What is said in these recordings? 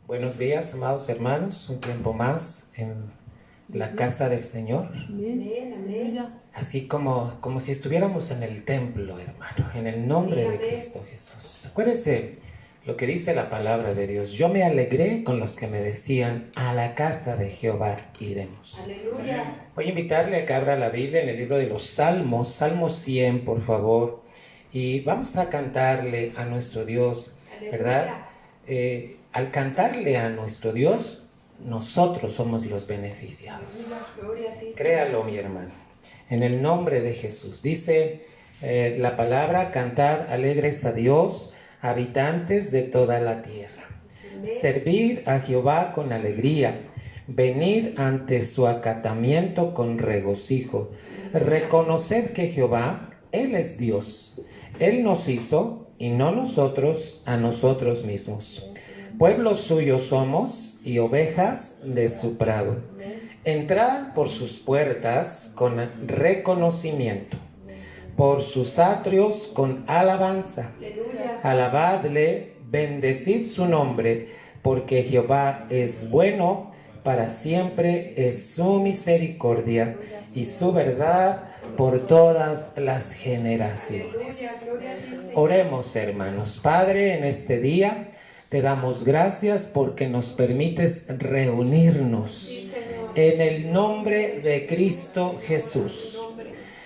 Buenos días, amados hermanos, un tiempo más en la casa del Señor. Amén, amén. Así como si estuviéramos en el templo, hermano, en el nombre de Cristo Jesús. Acuérdense lo que dice la palabra de Dios. Yo me alegré con los que me decían, a la casa de Jehová iremos. Aleluya. Voy a invitarle a que abra la Biblia en el libro de los Salmos, Salmo 100, por favor. Y vamos a cantarle a nuestro Dios, ¿verdad? Al cantarle a nuestro Dios, nosotros somos los beneficiados. Créalo, mi hermano. En el nombre de Jesús. Dice la palabra, cantad alegres a Dios, habitantes de toda la tierra. Servid a Jehová con alegría. Venid ante su acatamiento con regocijo. Reconoced que Jehová, Él es Dios. Él nos hizo y no nosotros a nosotros mismos. Pueblos suyos somos y ovejas de su prado. Entrad por sus puertas con reconocimiento, por sus atrios con alabanza. Alabadle, bendecid su nombre, porque Jehová es bueno, para siempre es su misericordia y su verdad por todas las generaciones. Oremos, hermanos. Padre, en este día te damos gracias porque nos permites reunirnos en el nombre de Cristo Jesús.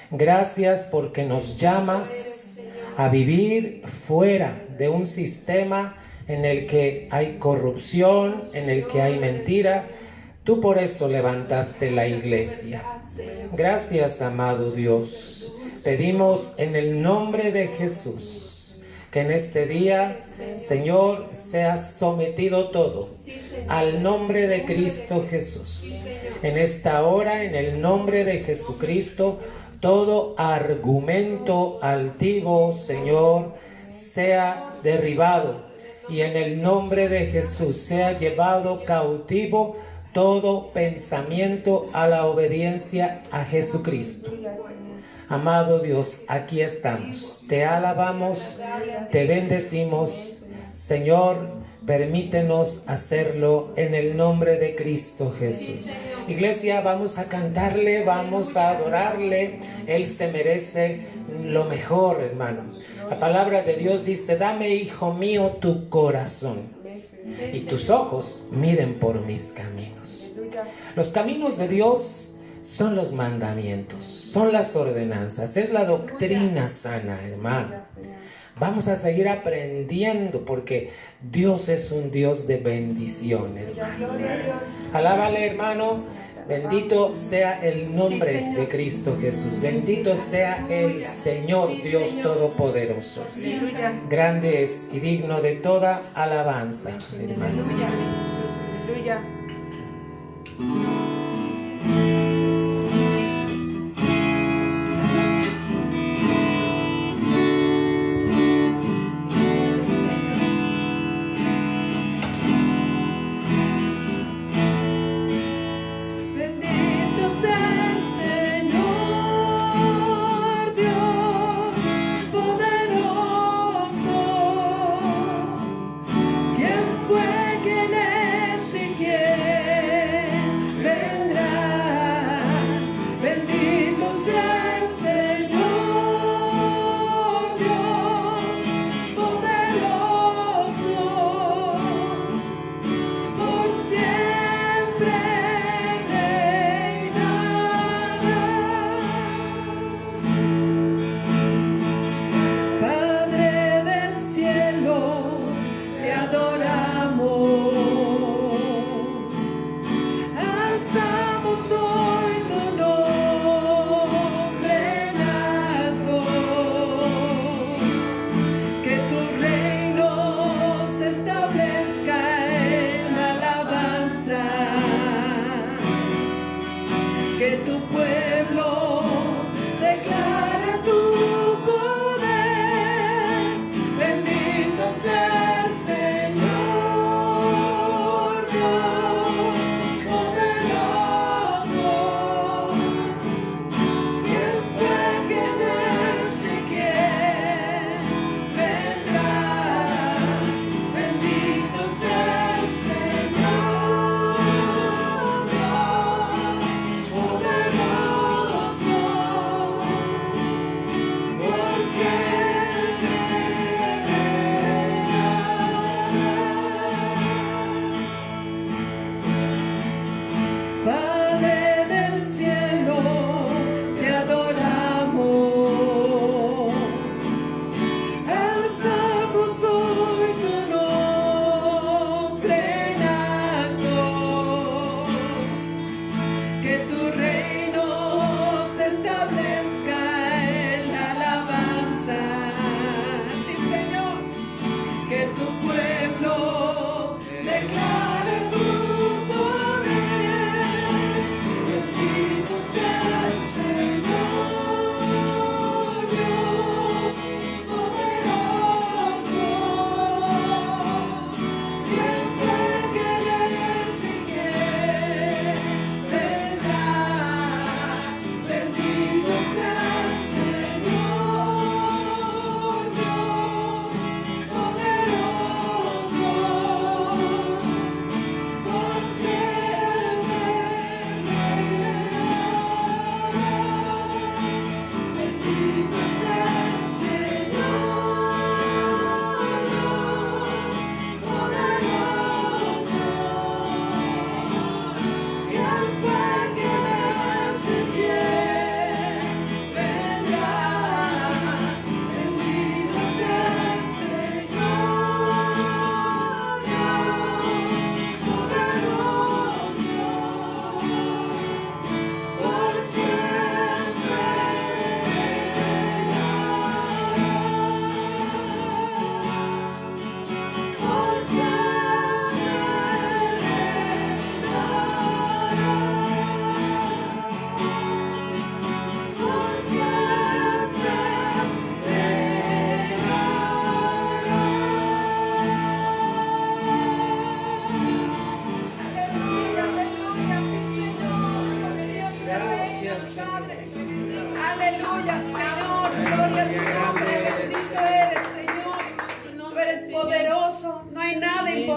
Gracias porque nos llamas a vivir fuera de un sistema en el que hay corrupción, en el que hay mentira. Tú por eso levantaste la iglesia. Gracias, amado Dios. Pedimos en el nombre de Jesús que en este día, Señor, sea sometido todo al nombre de Cristo Jesús. En esta hora, en el nombre de Jesucristo, todo argumento altivo, Señor, sea derribado. Y en el nombre de Jesús sea llevado cautivo todo pensamiento a la obediencia a Jesucristo. Amado Dios, aquí estamos. Te alabamos, te bendecimos. Señor, permítenos hacerlo en el nombre de Cristo Jesús. Iglesia, vamos a cantarle, vamos a adorarle. Él se merece lo mejor, hermano. La palabra de Dios dice, dame, hijo mío, tu corazón y tus ojos miren por mis caminos. Los caminos de Dios son los mandamientos, son las ordenanzas, es la doctrina sana, hermano. Vamos a seguir aprendiendo porque Dios es un Dios de bendición, hermano. Alábale, hermano. Bendito sea el nombre de Cristo Jesús. Bendito sea el Señor Dios Todopoderoso. Grande es y digno de toda alabanza, hermano. Aleluya. Bendito sea el Señor Dios poderoso, quien fue, quien es y quien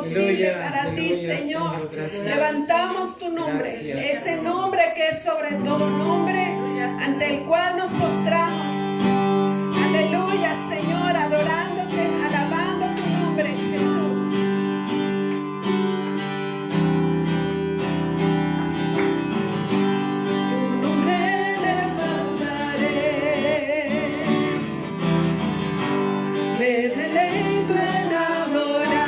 imposible Aleluya, para ti, aleluya, Señor. Señor, gracias. Levantamos tu nombre, Gracias. ese nombre que es sobre todo nombre, ante el cual nos postramos. Aleluya, Señor, adorándote, alabando tu nombre, Jesús. Tu nombre levantaré, me deleito en adorarte.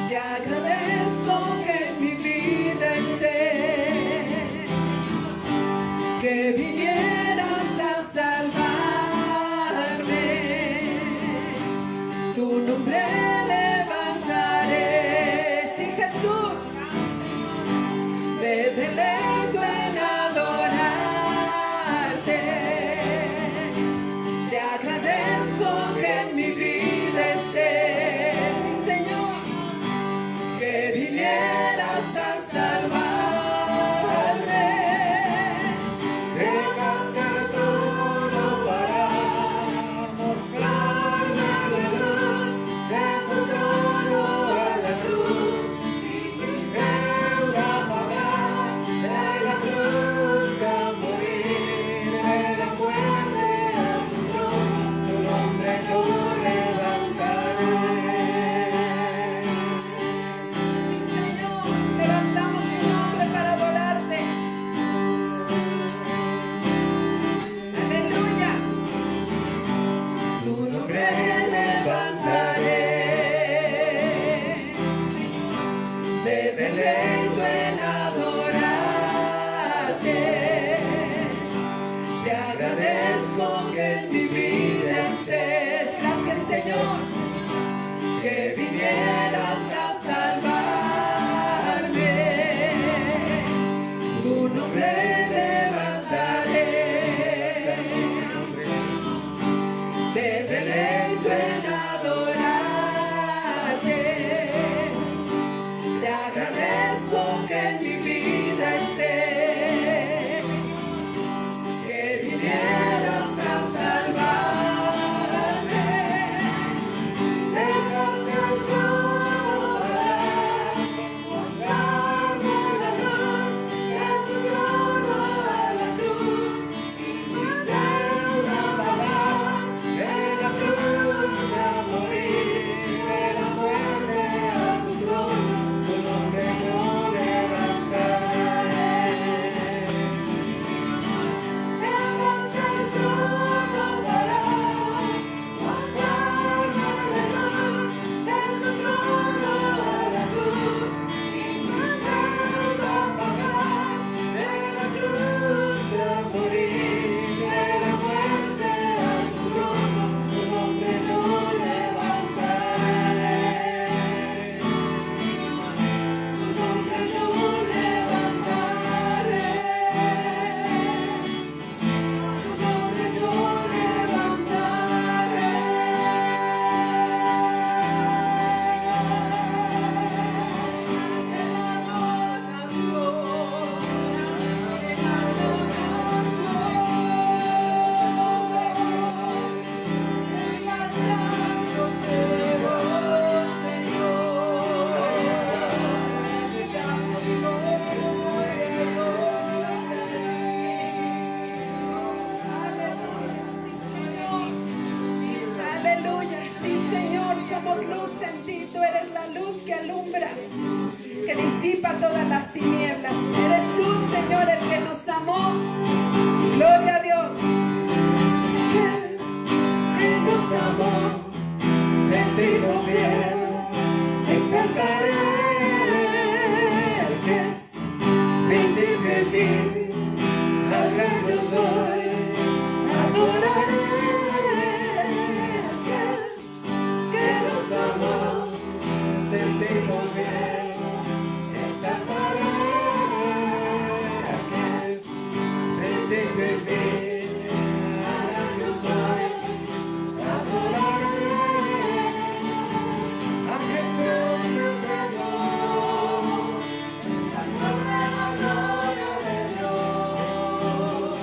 Te agradezco que en mi vida estés, que vinieras a salvarme. Tu nombre levantaré, sí, Jesús. Me deleito en adorarte. Te agradezco que en mi vida estés, sí, Señor, que vinieras a salvarme. Dejaste el trono para mostrarme la luz, de tu trono a la cruz, y mi deuda pagar, de la cruz a morir, de la muerte a tu trono, tu nombre yo levantaré. Señor, levantamos tu nombre para adorarte. Aleluya. Tu nombre levantaré, me deleito en adorarte. Te agradezco que en mi vida estés. Gracias, Señor. Que vinieras a salvarme. Tu nombre levantaré, te deleito en adorarte. Te agradezco que en mi vida estés, que vinieras a salvarme. Dejaste el trono para mostrarme la luz, de tu trono a la cruz, y mi deuda pagar, de la cruz a morir, de la muerte a tu trono, tu nombre yo levantaré. Dejaste el trono para mostrarme la luz, de tu trono a la cruz, y mi deuda pagar, de la cruz a morir, de la muerte a tu trono, tu nombre yo levantaré. Tu nombre yo levantaré. Tu nombre yo Aleluya. Sí, Señor, somos luz en ti. Tú eres la luz que alumbra, que disipa todas las tinieblas. Eres tú, Señor, el que nos amó. Gloria a Dios. Él nos amó, vestido bien, exaltaré al que es príncipe y fin, al gran yo soy, adoraré al que nos amó, vestido bien, exaltaré al que es príncipe y fin, al gran yo soy. Adoraré a Jesús mi Señor, la gloria de Dios.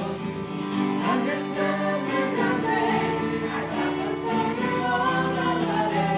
A Jesús mi gran Rey, a la persona yo adoraré.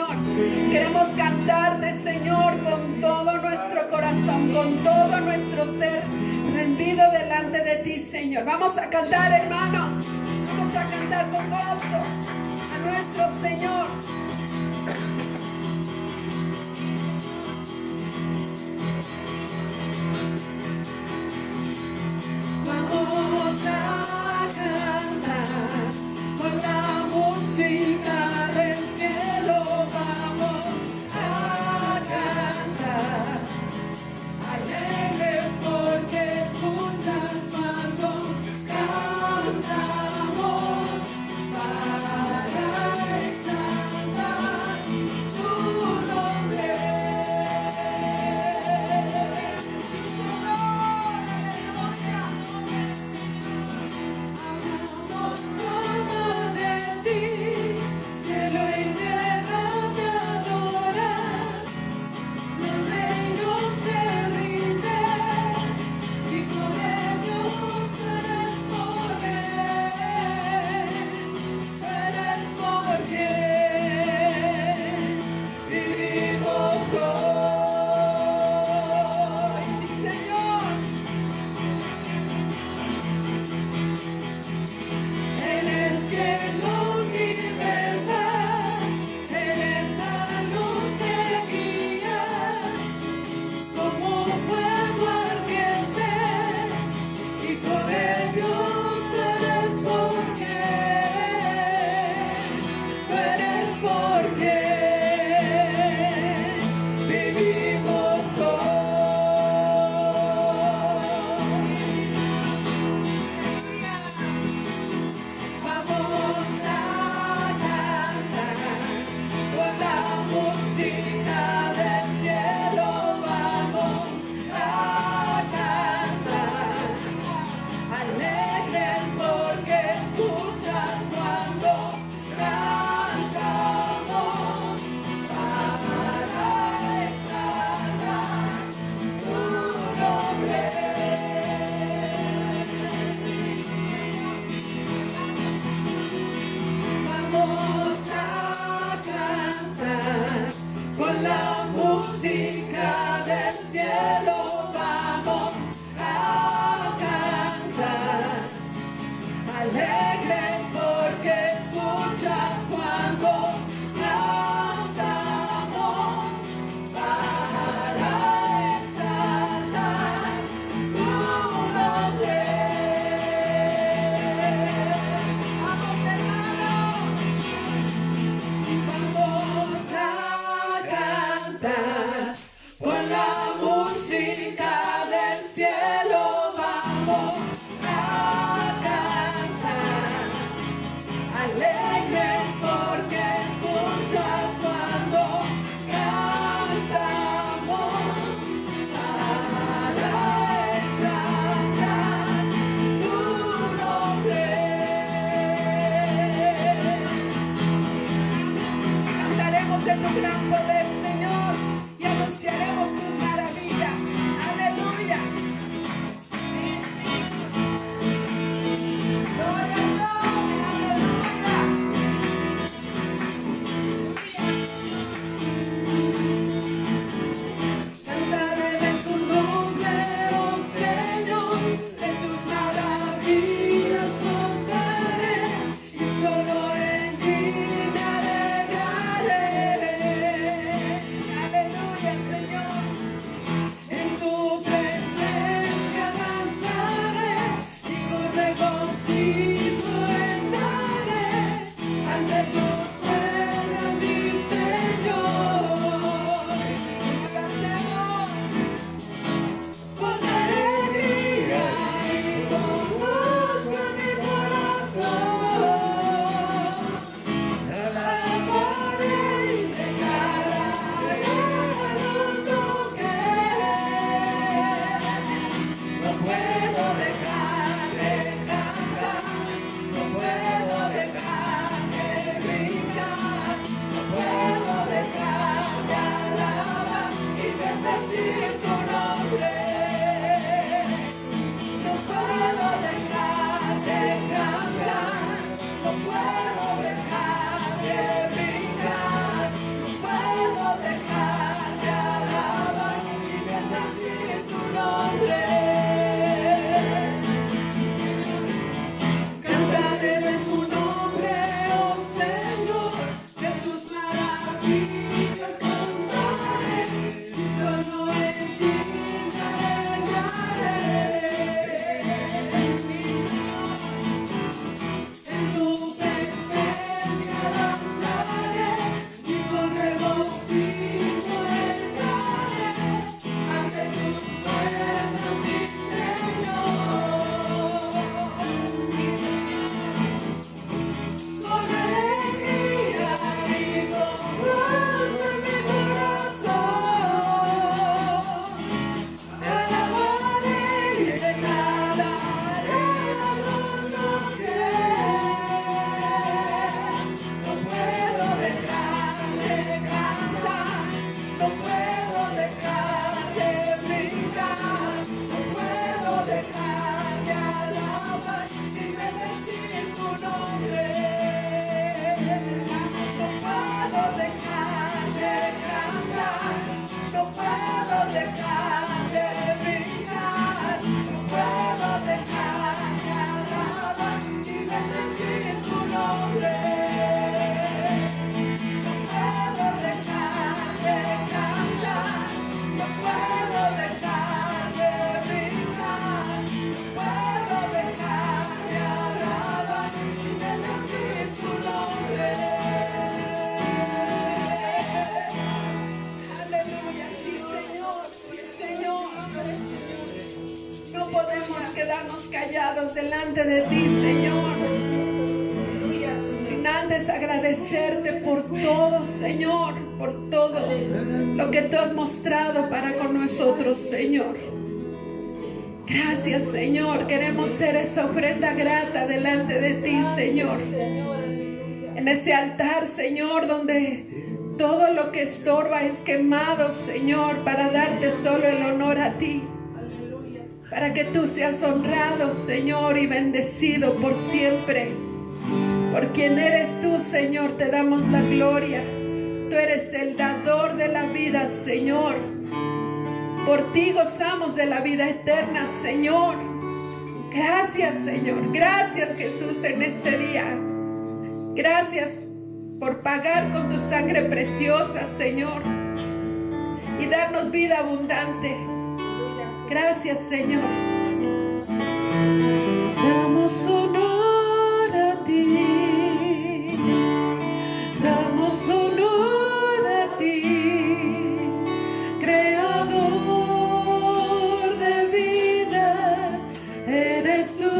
Señor. Queremos cantarte, Señor, con todo nuestro corazón, con todo nuestro ser rendido delante de ti, Señor. Vamos a cantar, hermanos. Vamos a cantar con gozo a nuestro Señor. Vamos a cantar con la música del cielo. Vamos a cantar alegre porque escuchas cuando cantamos para exaltar tu nombre. Hablamos todo de ti, cielo y tierra te adoran. Los reinos se rinden y con ellos eres porque vivimos hoy. Sí, Señor. Eres quien nos liberta, eres la luz que guía, como fuego ardiente, y con ellos eres porque vivimos hoy. Vamos a cantar con la música del cielo. Vamos a cantar alegres porque escuchas cuando cantamos para exaltar tu nombre. Vamos a cantar con la música del cielo. Vamos a cantar alegres porque escuchas cuando cantamos para exaltar tu nombre. Vamos, hermanos. Vamos a cantar con la música del cielo. Vamos a cantar alegres porque escuchas cuando cantamos para exaltar tu nombre. Cantaremos de tu gran poder, Señor, y anunciaremos tus maravillas. Aleluya. Gloria a Dios. Cantaré de tu nombre, oh Señor, de tus maravillas contaré, y solo en ti me alegraré. Aleluya, Señor. humillados delante de ti, Señor. Sin antes agradecerte por todo, Señor, por todo lo que tú has mostrado para con nosotros, Señor. Gracias, Señor. Queremos ser esa ofrenda grata delante de ti, Señor. En ese altar, Señor, donde todo lo que estorba es quemado, Señor, para darte solo el honor a ti. Para que tú seas honrado, Señor, y bendecido por siempre. Por quien eres tú, Señor, te damos la gloria. Tú eres el dador de la vida, Señor. Por ti gozamos de la vida eterna, Señor. Gracias, Señor. Gracias, Jesús, en este día. Gracias por pagar con tu sangre preciosa, Señor, y darnos vida abundante. Gracias, Señor. Damos honor a ti. Damos honor a ti, Creador de vida, eres tú.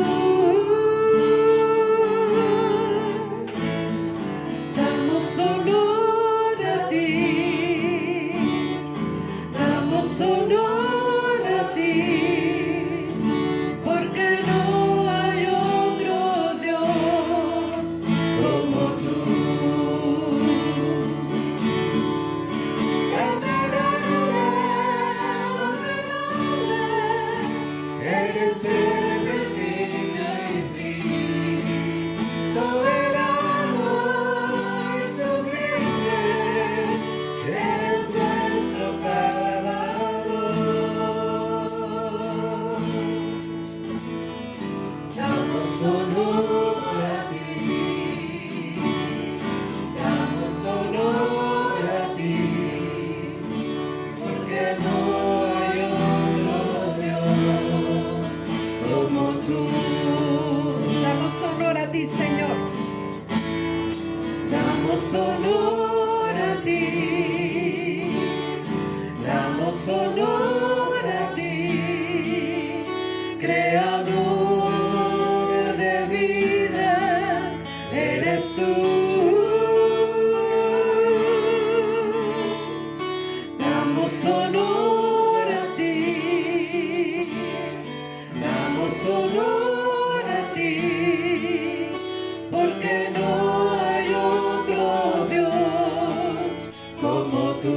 Damos honor a ti, damos honor a ti, porque no hay otro Dios como tú. Eres el principio y fin, soberano y sublime, eres nuestro Salvador. Damos honor a ti, damos honor a ti, porque no hay otro Dios como tú. Damos honor a ti, Señor. Damos honor a ti. Damos honor a ti, Creador de vida, eres tú. Damos honor a ti. Damos honor a ti, porque no hay otro Dios como tú.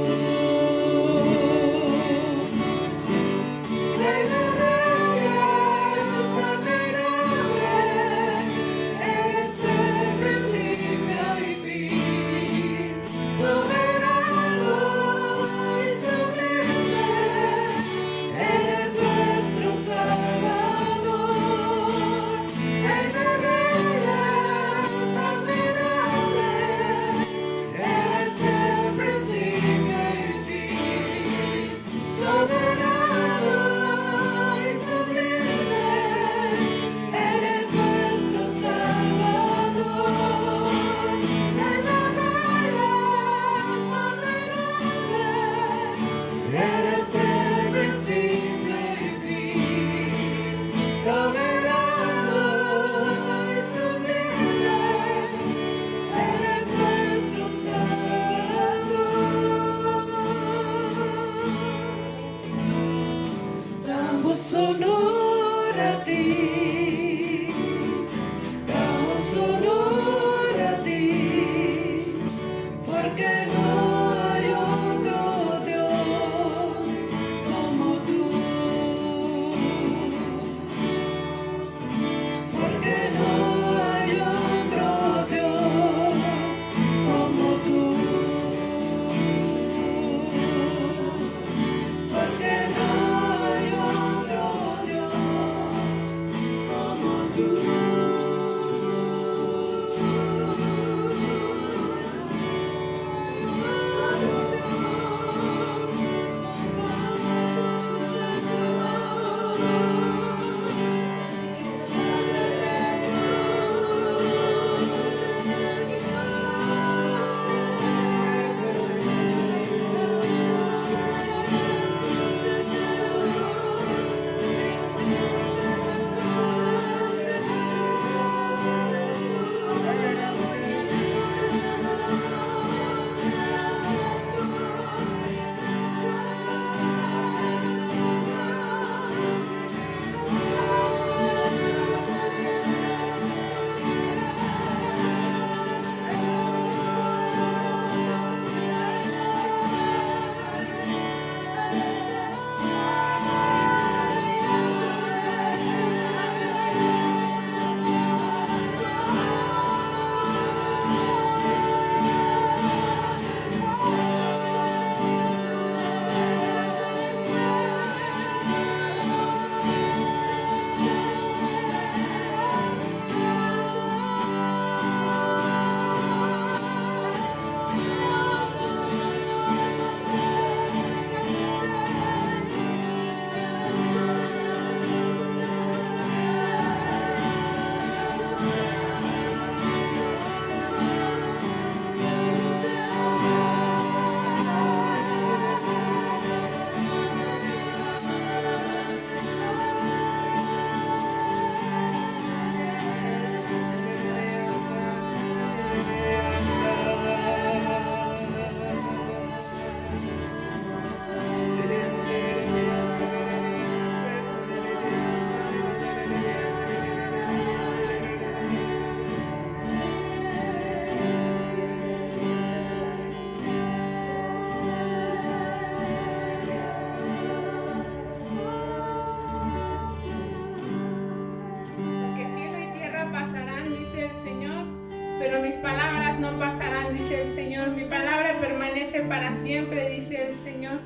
mi palabra permanece para siempre, dice el Señor.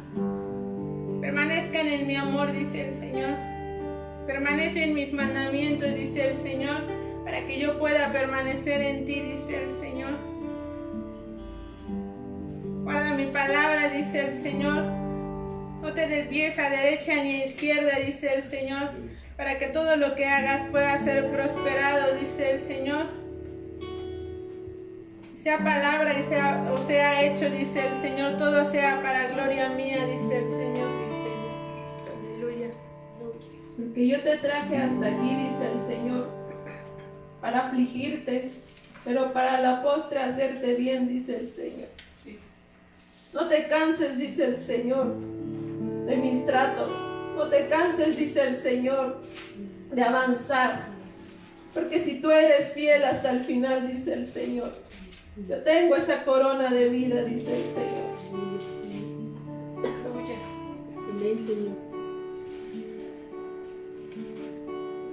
Permanezcan en mi amor, dice el Señor. Permanece en mis mandamientos, dice el Señor, para que yo pueda permanecer en ti, dice el Señor. Guarda mi palabra, dice el Señor. No te desvíes a derecha ni a izquierda, dice el Señor, para que todo lo que hagas pueda ser prosperado, dice el Señor. Sea palabra y sea hecho, dice el Señor, todo sea para gloria mía, dice el Señor. Aleluya. Porque yo te traje hasta aquí, dice el Señor, para afligirte, pero para la postre hacerte bien, dice el Señor. No te canses, dice el Señor, de mis tratos. No te canses, dice el Señor, de avanzar. Porque si tú eres fiel hasta el final, dice el Señor, yo tengo esa corona de vida, dice el Señor.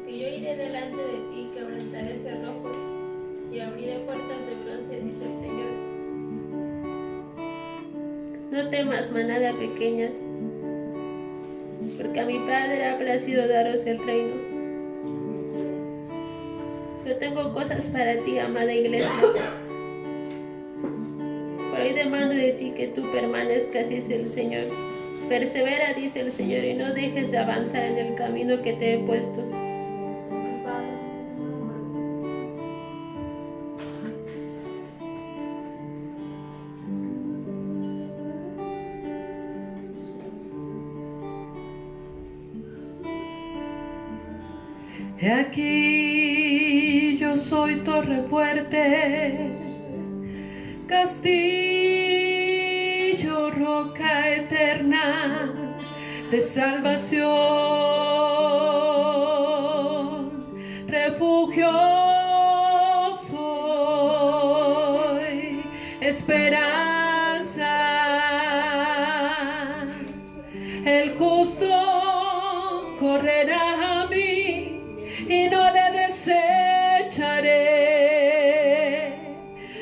Que yo iré delante de ti, quebrantaré cerrojos y abriré puertas de bronce, dice el Señor. No temas, manada pequeña, porque a mi Padre ha placido daros el reino. Yo tengo cosas para ti, amada iglesia. Por hoy demando de ti que tú permanezcas, dice el Señor. Persevera, dice el Señor, y no dejes de avanzar en el camino que te he puesto. He aquí yo soy torre fuerte, castillo, roca eterna de salvación, refugio soy, esperanza, el justo correrá a mí y no le desecharé,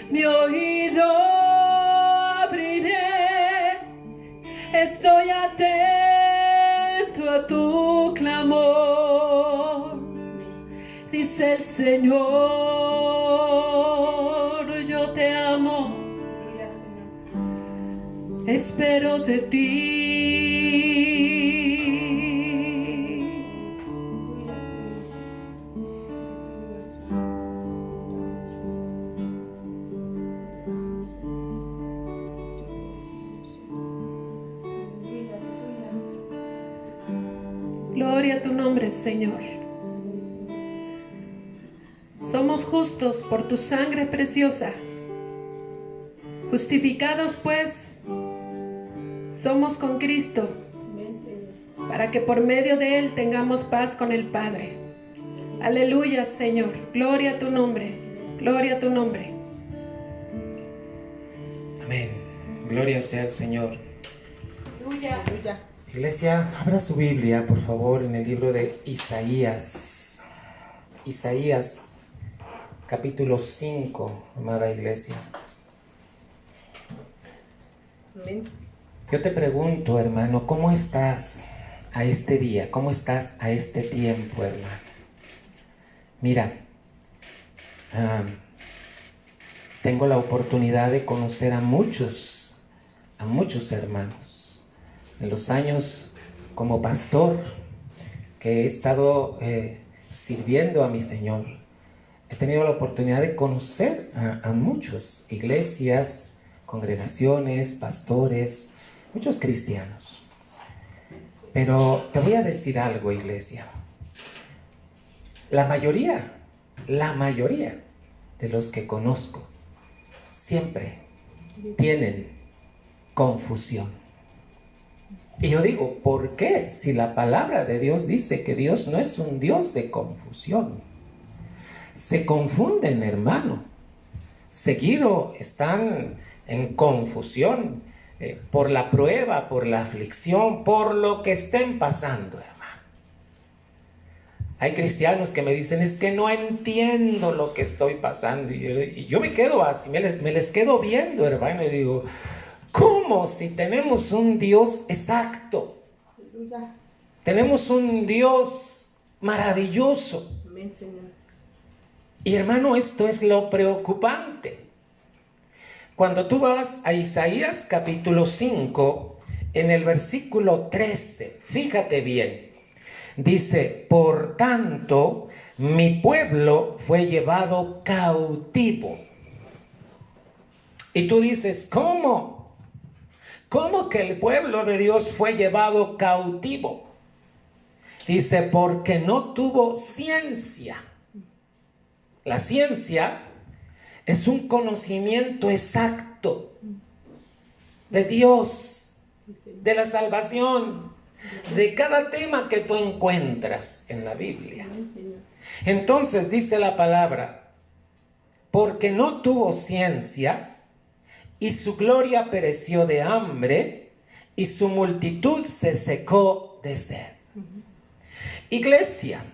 mi oído abriré, estoy atento a tu clamor, dice el Señor, yo te amo, espero de ti. Gloria a tu nombre, Señor. Somos justos por tu sangre preciosa. Justificados, pues, somos con Cristo, para que por medio de Él tengamos paz con el Padre. Aleluya, Señor. Gloria a tu nombre. Gloria a tu nombre. Amén. Gloria sea al Señor. Aleluya. Iglesia, abra su Biblia, por favor, en el libro de Isaías. Isaías, capítulo 5, amada iglesia. Amén. Yo te pregunto, hermano, ¿cómo estás a este día? ¿Cómo estás a este tiempo, hermano? Mira, tengo la oportunidad de conocer a muchos hermanos. En los años como pastor que he estado sirviendo a mi Señor, he tenido la oportunidad de conocer a muchas iglesias, congregaciones, pastores, muchos cristianos. Pero te voy a decir algo, iglesia. La mayoría de los que conozco siempre tienen confusión. Y yo digo, ¿por qué? Si la palabra de Dios dice que Dios no es un Dios de confusión. Se confunden, hermano. Seguido están en confusión por la prueba, por la aflicción, por lo que estén pasando, hermano. Hay cristianos que me dicen, es que no entiendo lo que estoy pasando. Y yo me quedo así, me les quedo viendo, hermano, y digo, ¿cómo si tenemos un Dios exacto? Aleluya. Tenemos un Dios maravilloso. Amén, Señor. Y hermano, esto es lo preocupante. Cuando tú vas a Isaías capítulo 5, en el versículo 13, fíjate bien, dice, por tanto, mi pueblo fue llevado cautivo. Y tú dices, ¿cómo? ¿Cómo que el pueblo de Dios fue llevado cautivo? Dice, porque no tuvo ciencia. La ciencia es un conocimiento exacto de Dios, de la salvación, de cada tema que tú encuentras en la Biblia. Entonces dice la palabra, porque no tuvo ciencia y su gloria pereció de hambre y su multitud se secó de sed. Iglesia,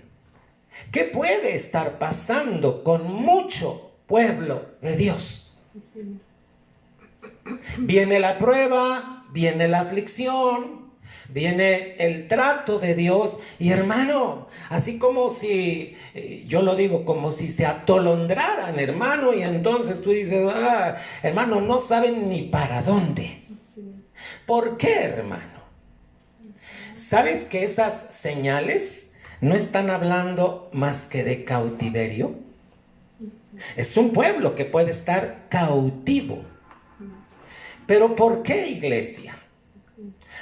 ¿qué puede estar pasando con mucho pueblo de Dios? Viene la prueba, viene la aflicción, viene el trato de Dios y hermano, así como si, yo lo digo, como si se atolondraran, hermano, y entonces tú dices, hermano, no saben ni para dónde. ¿Por qué, hermano? ¿Sabes que esas señales no están hablando más que de cautiverio? Es un pueblo que puede estar cautivo. ¿Pero por qué, iglesia?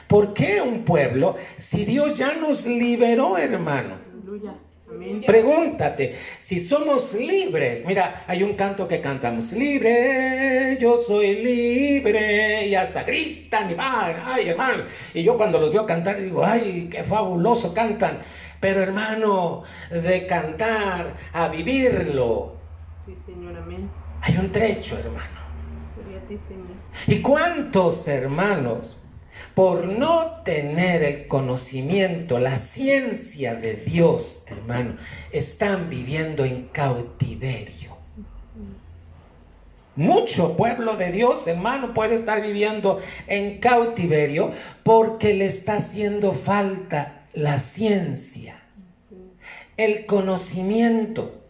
¿Por qué un pueblo si Dios ya nos liberó, hermano? Aleluya. Amén. Pregúntate, si somos libres, mira, hay un canto que cantamos, libre, yo soy libre, y hasta gritan y van, ay hermano, y yo cuando los veo cantar digo, ay, qué fabuloso cantan, pero hermano, de cantar a vivirlo, Sí, Señor, amén. hay un trecho, hermano. Gloria a ti, Señor. ¿Y cuántos hermanos, por no tener el conocimiento, la ciencia de Dios, hermano, están viviendo en cautiverio? Mucho pueblo de Dios, hermano, puede estar viviendo en cautiverio porque le está haciendo falta la ciencia, el conocimiento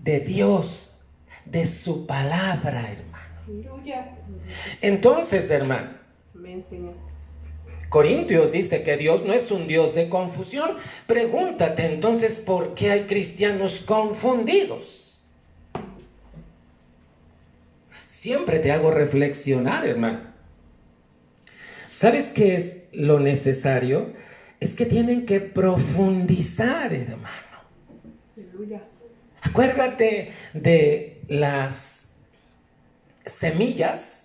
de Dios, de su palabra, hermano. Aleluya. Entonces, hermano, Amén, Señor. Corintios dice que Dios no es un Dios de confusión. Pregúntate entonces por qué hay cristianos confundidos. Siempre te hago reflexionar, hermano. ¿Sabes qué es lo necesario? Es que tienen que profundizar, hermano. Aleluya. Acuérdate de las semillas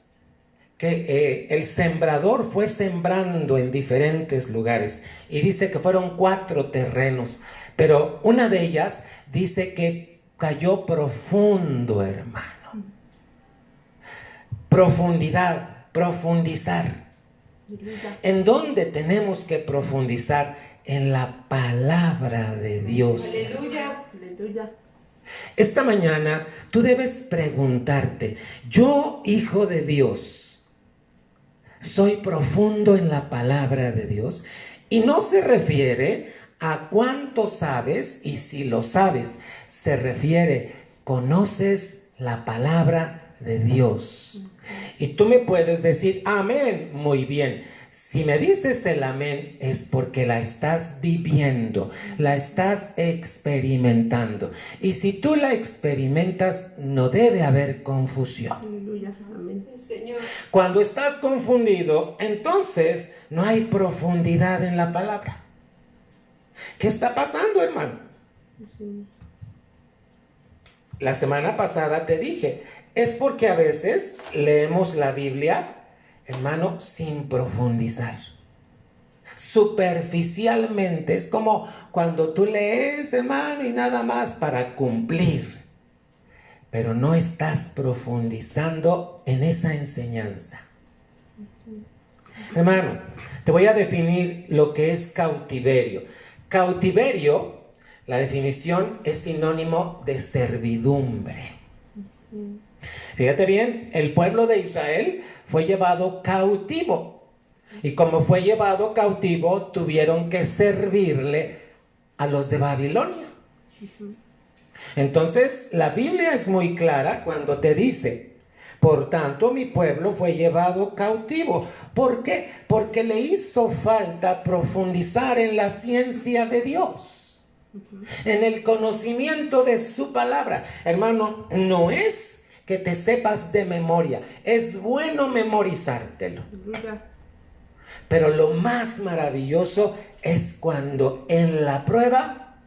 que el sembrador fue sembrando en diferentes lugares. Y dice que fueron 4 terrenos. Pero una de ellas dice que cayó profundo, hermano. Profundidad, profundizar. Aleluya. ¿En dónde tenemos que profundizar? En la palabra de Dios. Aleluya. Aleluya. Esta mañana tú debes preguntarte, yo, hijo de Dios, soy profundo en la palabra de Dios. Y no se refiere a cuánto sabes y si lo sabes, se refiere, conoces la palabra de Dios. Y tú me puedes decir, amén, muy bien. Si me dices el amén es porque la estás viviendo, la estás experimentando. Y si tú la experimentas, no debe haber confusión. Aleluya. Amén. Señor. Cuando estás confundido, entonces no hay profundidad en la palabra. ¿Qué está pasando, hermano? Sí. La semana pasada te dije, es porque a veces leemos la Biblia, hermano, sin profundizar. Superficialmente, es como cuando tú lees, hermano, y nada más para cumplir. Pero no estás profundizando en esa enseñanza. Hermano, te voy a definir lo que es cautiverio. Cautiverio La definición es sinónimo de servidumbre. Fíjate bien, el pueblo de Israel fue llevado cautivo. Y como fue llevado cautivo, tuvieron que servirle a los de Babilonia. Entonces, la Biblia es muy clara cuando te dice: por tanto, mi pueblo fue llevado cautivo. ¿Por qué? Porque le hizo falta profundizar en la ciencia de Dios, en el conocimiento de su palabra. Hermano, no es que te sepas de memoria, es bueno memorizártelo. Pero lo más maravilloso es cuando en la prueba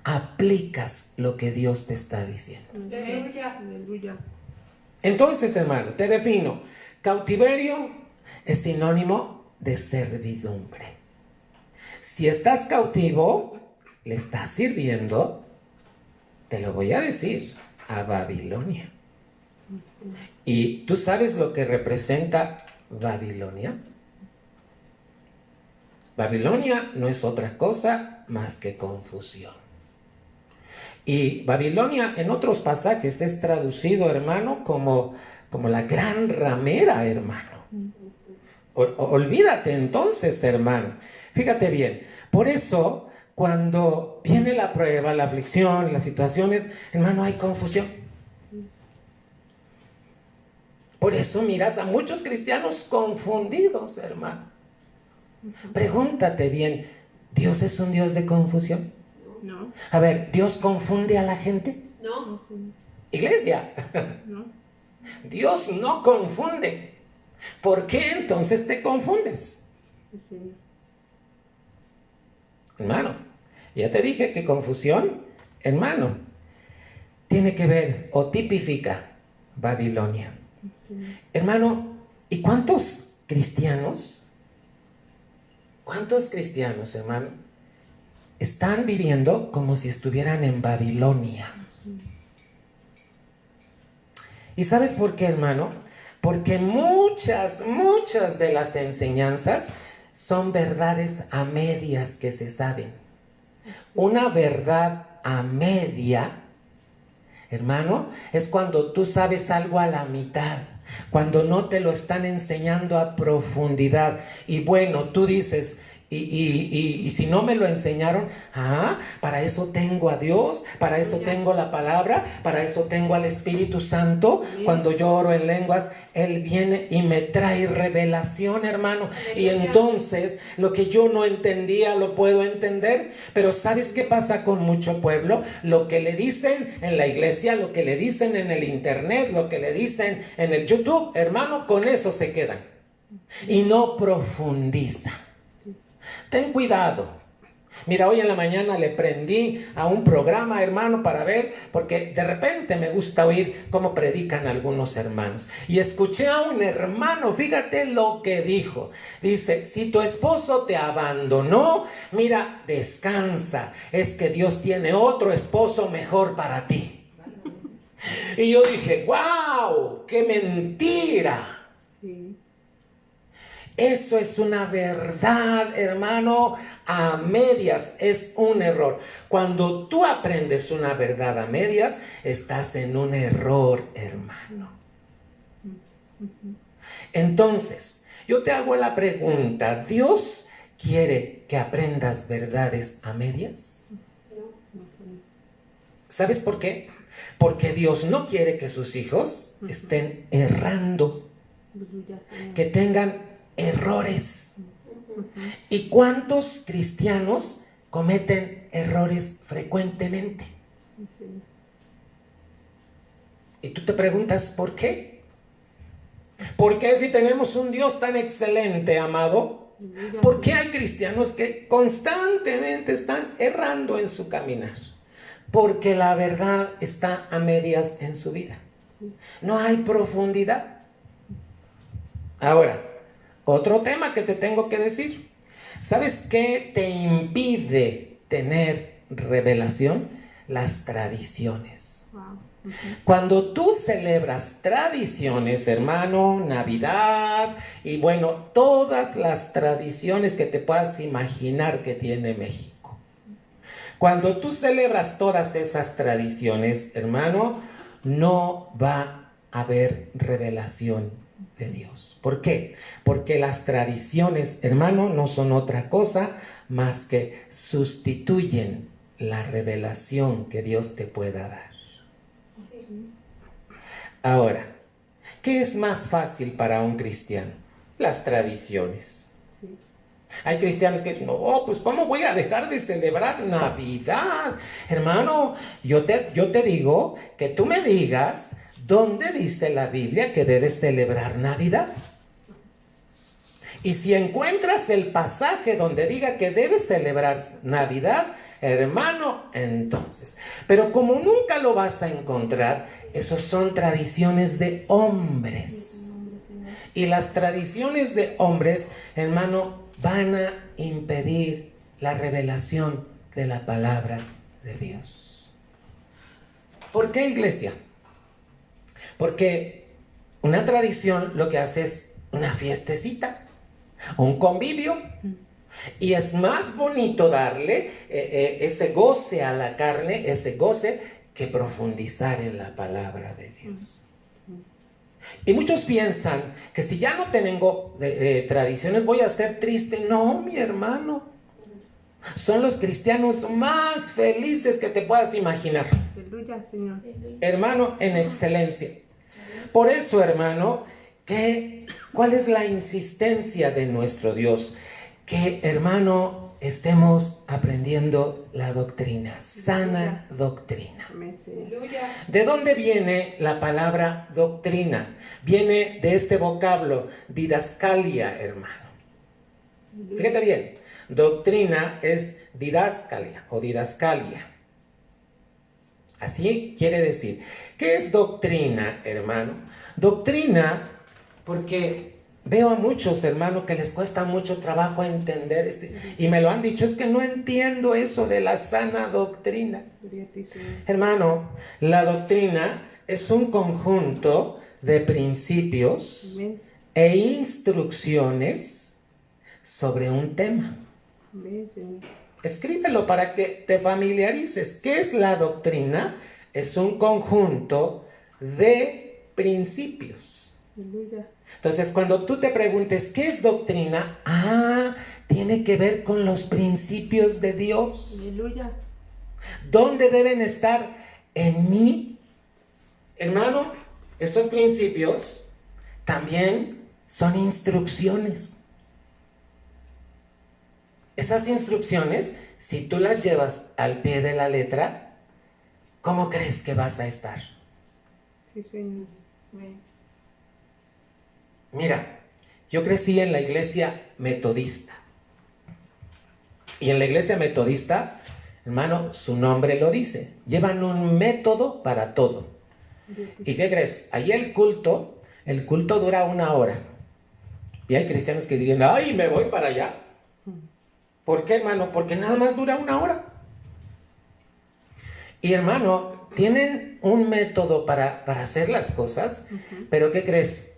aplicas lo que Dios te está diciendo. Aleluya. Entonces, hermano, te defino. Cautiverio es sinónimo de servidumbre. Si estás cautivo, le estás sirviendo, te lo voy a decir, a Babilonia. ¿Y tú sabes lo que representa Babilonia? Babilonia no es otra cosa más que confusión. Y Babilonia en otros pasajes es traducido, hermano, como la gran ramera, hermano. Olvídate entonces, hermano. Fíjate bien, por eso cuando viene la prueba, la aflicción, las situaciones, hermano, hay confusión. Por eso miras a muchos cristianos confundidos, hermano. Pregúntate bien, ¿Dios es un Dios de confusión? No. A ver, ¿Dios confunde a la gente? No. Iglesia, No. Dios no confunde. ¿Por qué entonces te confundes? Hermano, ya te dije que confusión, hermano, tiene que ver o tipifica Babilonia. Hermano, ¿y cuántos cristianos, hermano, están viviendo como si estuvieran en Babilonia? ¿Y sabes por qué, hermano? Porque muchas de las enseñanzas son verdades a medias que se saben. Una verdad a media, hermano, es cuando tú sabes algo a la mitad, cuando no te lo están enseñando a profundidad. Y bueno, tú dices, y si no me lo enseñaron, para eso tengo a Dios, para eso tengo la palabra, para eso tengo al Espíritu Santo. Cuando yo oro en lenguas, Él viene y me trae revelación, hermano. Y entonces lo que yo no entendía lo puedo entender. Pero ¿sabes qué pasa con mucho pueblo? Lo que le dicen en la iglesia, lo que le dicen en el internet, lo que le dicen en el YouTube, hermano, con eso se quedan y no profundizan. Ten cuidado. Mira, hoy en la mañana le prendí a un programa, hermano, para ver, porque de repente me gusta oír cómo predican algunos hermanos. Y escuché a un hermano, fíjate lo que dijo. Dice, si tu esposo te abandonó, mira, descansa. Es que Dios tiene otro esposo mejor para ti. Y yo dije, ¡wow! ¡Qué mentira! Sí. Eso es una verdad, hermano, a medias, es un error. Cuando tú aprendes una verdad a medias, estás en un error, hermano. Entonces, yo te hago la pregunta, ¿Dios quiere que aprendas verdades a medias? ¿Sabes por qué? Porque Dios no quiere que sus hijos estén errando, que tengan errores. ¿Y cuántos cristianos cometen errores frecuentemente? Y tú te preguntas, ¿por qué? ¿Por qué si tenemos un Dios tan excelente, amado? ¿Por qué hay cristianos que constantemente están errando en su caminar? Porque la verdad está a medias en su vida. No hay profundidad. Ahora, otro tema que te tengo que decir. ¿Sabes qué te impide tener revelación? Las tradiciones. Cuando tú celebras tradiciones, hermano, Navidad y bueno, todas las tradiciones que te puedas imaginar que tiene México. Cuando tú celebras todas esas tradiciones, hermano, no va a haber revelación de Dios. ¿Por qué? Porque las tradiciones, hermano, no son otra cosa más que sustituyen la revelación que Dios te pueda dar. Ahora, ¿qué es más fácil para un cristiano? Las tradiciones. Hay cristianos que dicen, no, pues ¿cómo voy a dejar de celebrar Navidad? Hermano, yo te digo que tú me digas dónde dice la Biblia que debes celebrar Navidad. Y si encuentras el pasaje donde diga que debes celebrar Navidad, hermano, entonces. Pero como nunca lo vas a encontrar, esos son tradiciones de hombres. Y las tradiciones de hombres, hermano, van a impedir la revelación de la palabra de Dios. ¿Por qué, iglesia? Porque una tradición lo que hace es una fiestecita, un convivio, y es más bonito darle ese goce a la carne, ese goce, que profundizar en la palabra de Dios. Y muchos piensan que si ya no tengo tradiciones voy a ser triste. No, mi hermano. Son los cristianos más felices que te puedas imaginar. Aleluya, Señor. Hermano, en excelencia. Por eso, hermano, ¿cuál es la insistencia de nuestro Dios? Que, hermano, estemos aprendiendo la doctrina, sana doctrina. ¿De dónde viene la palabra doctrina? Viene de este vocablo, didascalia, hermano. Fíjate bien, doctrina es didascalia o didascalia. Así quiere decir. ¿Qué es doctrina, hermano? Doctrina, porque veo a muchos, hermano, que les cuesta mucho trabajo entender, y me lo han dicho, es que no entiendo eso de la sana doctrina. Hermano, la doctrina es un conjunto de principios e instrucciones sobre un tema. Escríbelo para que te familiarices. ¿Qué es la doctrina? Es un conjunto de principios. Entonces, cuando tú te preguntes, ¿qué es doctrina? Tiene que ver con los principios de Dios. Aleluya. ¿Dónde deben estar? En mí. Hermano, estos principios también son instrucciones. Esas instrucciones, si tú las llevas al pie de la letra, ¿cómo crees que vas a estar? Sí, Señor. Mira, yo crecí en la iglesia metodista. Y en la iglesia metodista, hermano, su nombre lo dice. Llevan un método para todo. ¿Y qué crees? Allí el culto dura 1 hora. Y hay cristianos que dirían, ¡ay, me voy para allá! ¿Por qué, hermano? Porque nada más dura 1 hora. Y, hermano, tienen un método para hacer las cosas, pero ¿qué crees?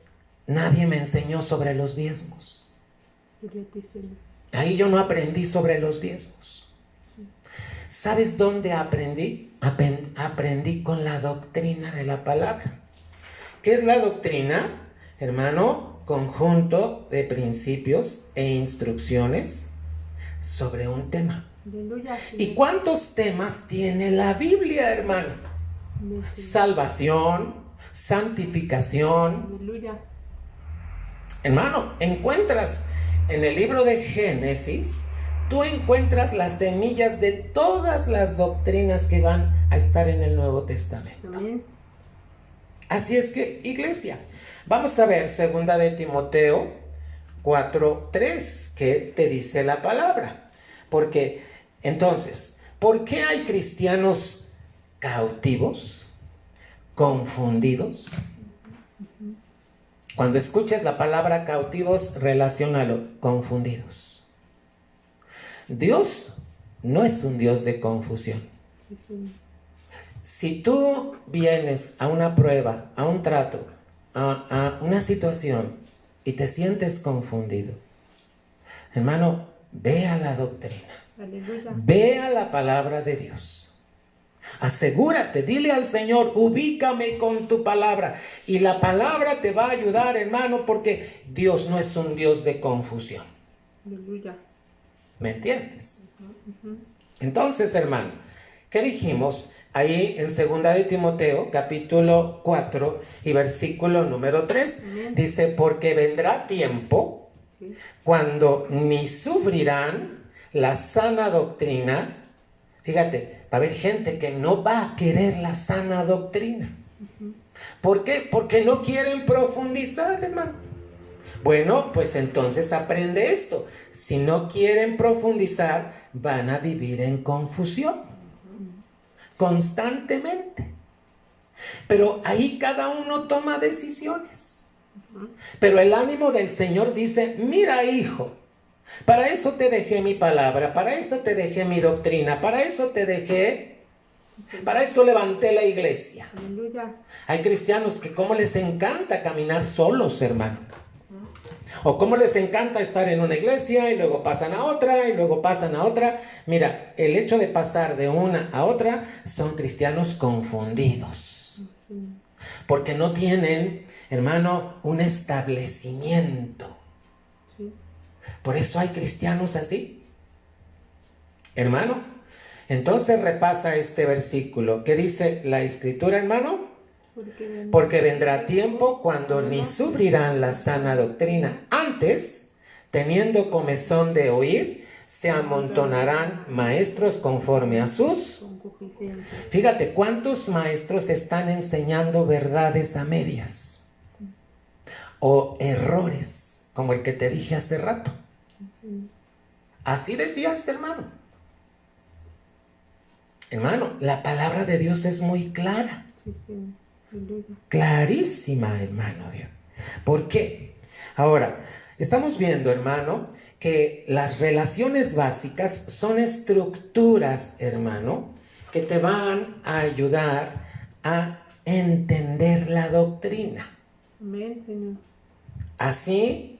Nadie me enseñó sobre los diezmos. Ahí yo no aprendí sobre los diezmos. ¿Sabes dónde aprendí? Aprendí con la doctrina de la palabra. ¿Qué es la doctrina? Hermano, conjunto de principios e instrucciones sobre un tema. ¿Y cuántos temas tiene la Biblia, hermano? Salvación, santificación. Hermano, encuentras en el libro de Génesis, tú encuentras las semillas de todas las doctrinas que van a estar en el Nuevo Testamento. Así es que, iglesia, vamos a ver 2 de Timoteo 4:3, ¿qué te dice la palabra? Porque, entonces, ¿por qué hay cristianos cautivos, confundidos? Cuando escuches la palabra cautivos, relaciónalo, confundidos. Dios no es un Dios de confusión. Si tú vienes a una prueba, a un trato, a una situación y te sientes confundido, hermano, ve a la doctrina. Aleluya. Ve a la palabra de Dios. Asegúrate, dile al Señor, ubícame con tu palabra. Y la palabra te va a ayudar, hermano, porque Dios no es un Dios de confusión. Aleluya. ¿Me entiendes? Entonces, hermano, ¿qué dijimos ahí en 2 de Timoteo, capítulo 4 y versículo número 3? Dice, porque vendrá tiempo cuando ni sufrirán la sana doctrina. Fíjate, va a haber gente que no va a querer la sana doctrina. ¿Por qué? Porque no quieren profundizar, hermano. Bueno, pues entonces aprende esto. Si no quieren profundizar, van a vivir en confusión constantemente. Pero ahí cada uno toma decisiones. Pero el ánimo del Señor dice, mira, hijo, para eso te dejé mi palabra, para eso te dejé mi doctrina, para eso levanté la iglesia. Aleluya. Hay cristianos que como les encanta caminar solos, hermano. O cómo les encanta estar en una iglesia y luego pasan a otra y luego pasan a otra. Mira, el hecho de pasar de una a otra son cristianos confundidos. Porque no tienen, hermano, un establecimiento. Por eso hay cristianos así. Hermano, entonces repasa este versículo. ¿Qué dice la Escritura, hermano? Porque vendrá tiempo cuando ni sufrirán la sana doctrina. Antes, teniendo comezón de oír, se amontonarán maestros conforme a sus... Fíjate, ¿cuántos maestros están enseñando verdades a medias? O errores, como el que te dije hace rato. Así decía este hermano. Hermano, la palabra de Dios es muy clara. Clarísima, hermano Dios. ¿Por qué? Ahora, estamos viendo, hermano, que las relaciones básicas son estructuras, hermano, que te van a ayudar a entender la doctrina. Amén, Señor. Así,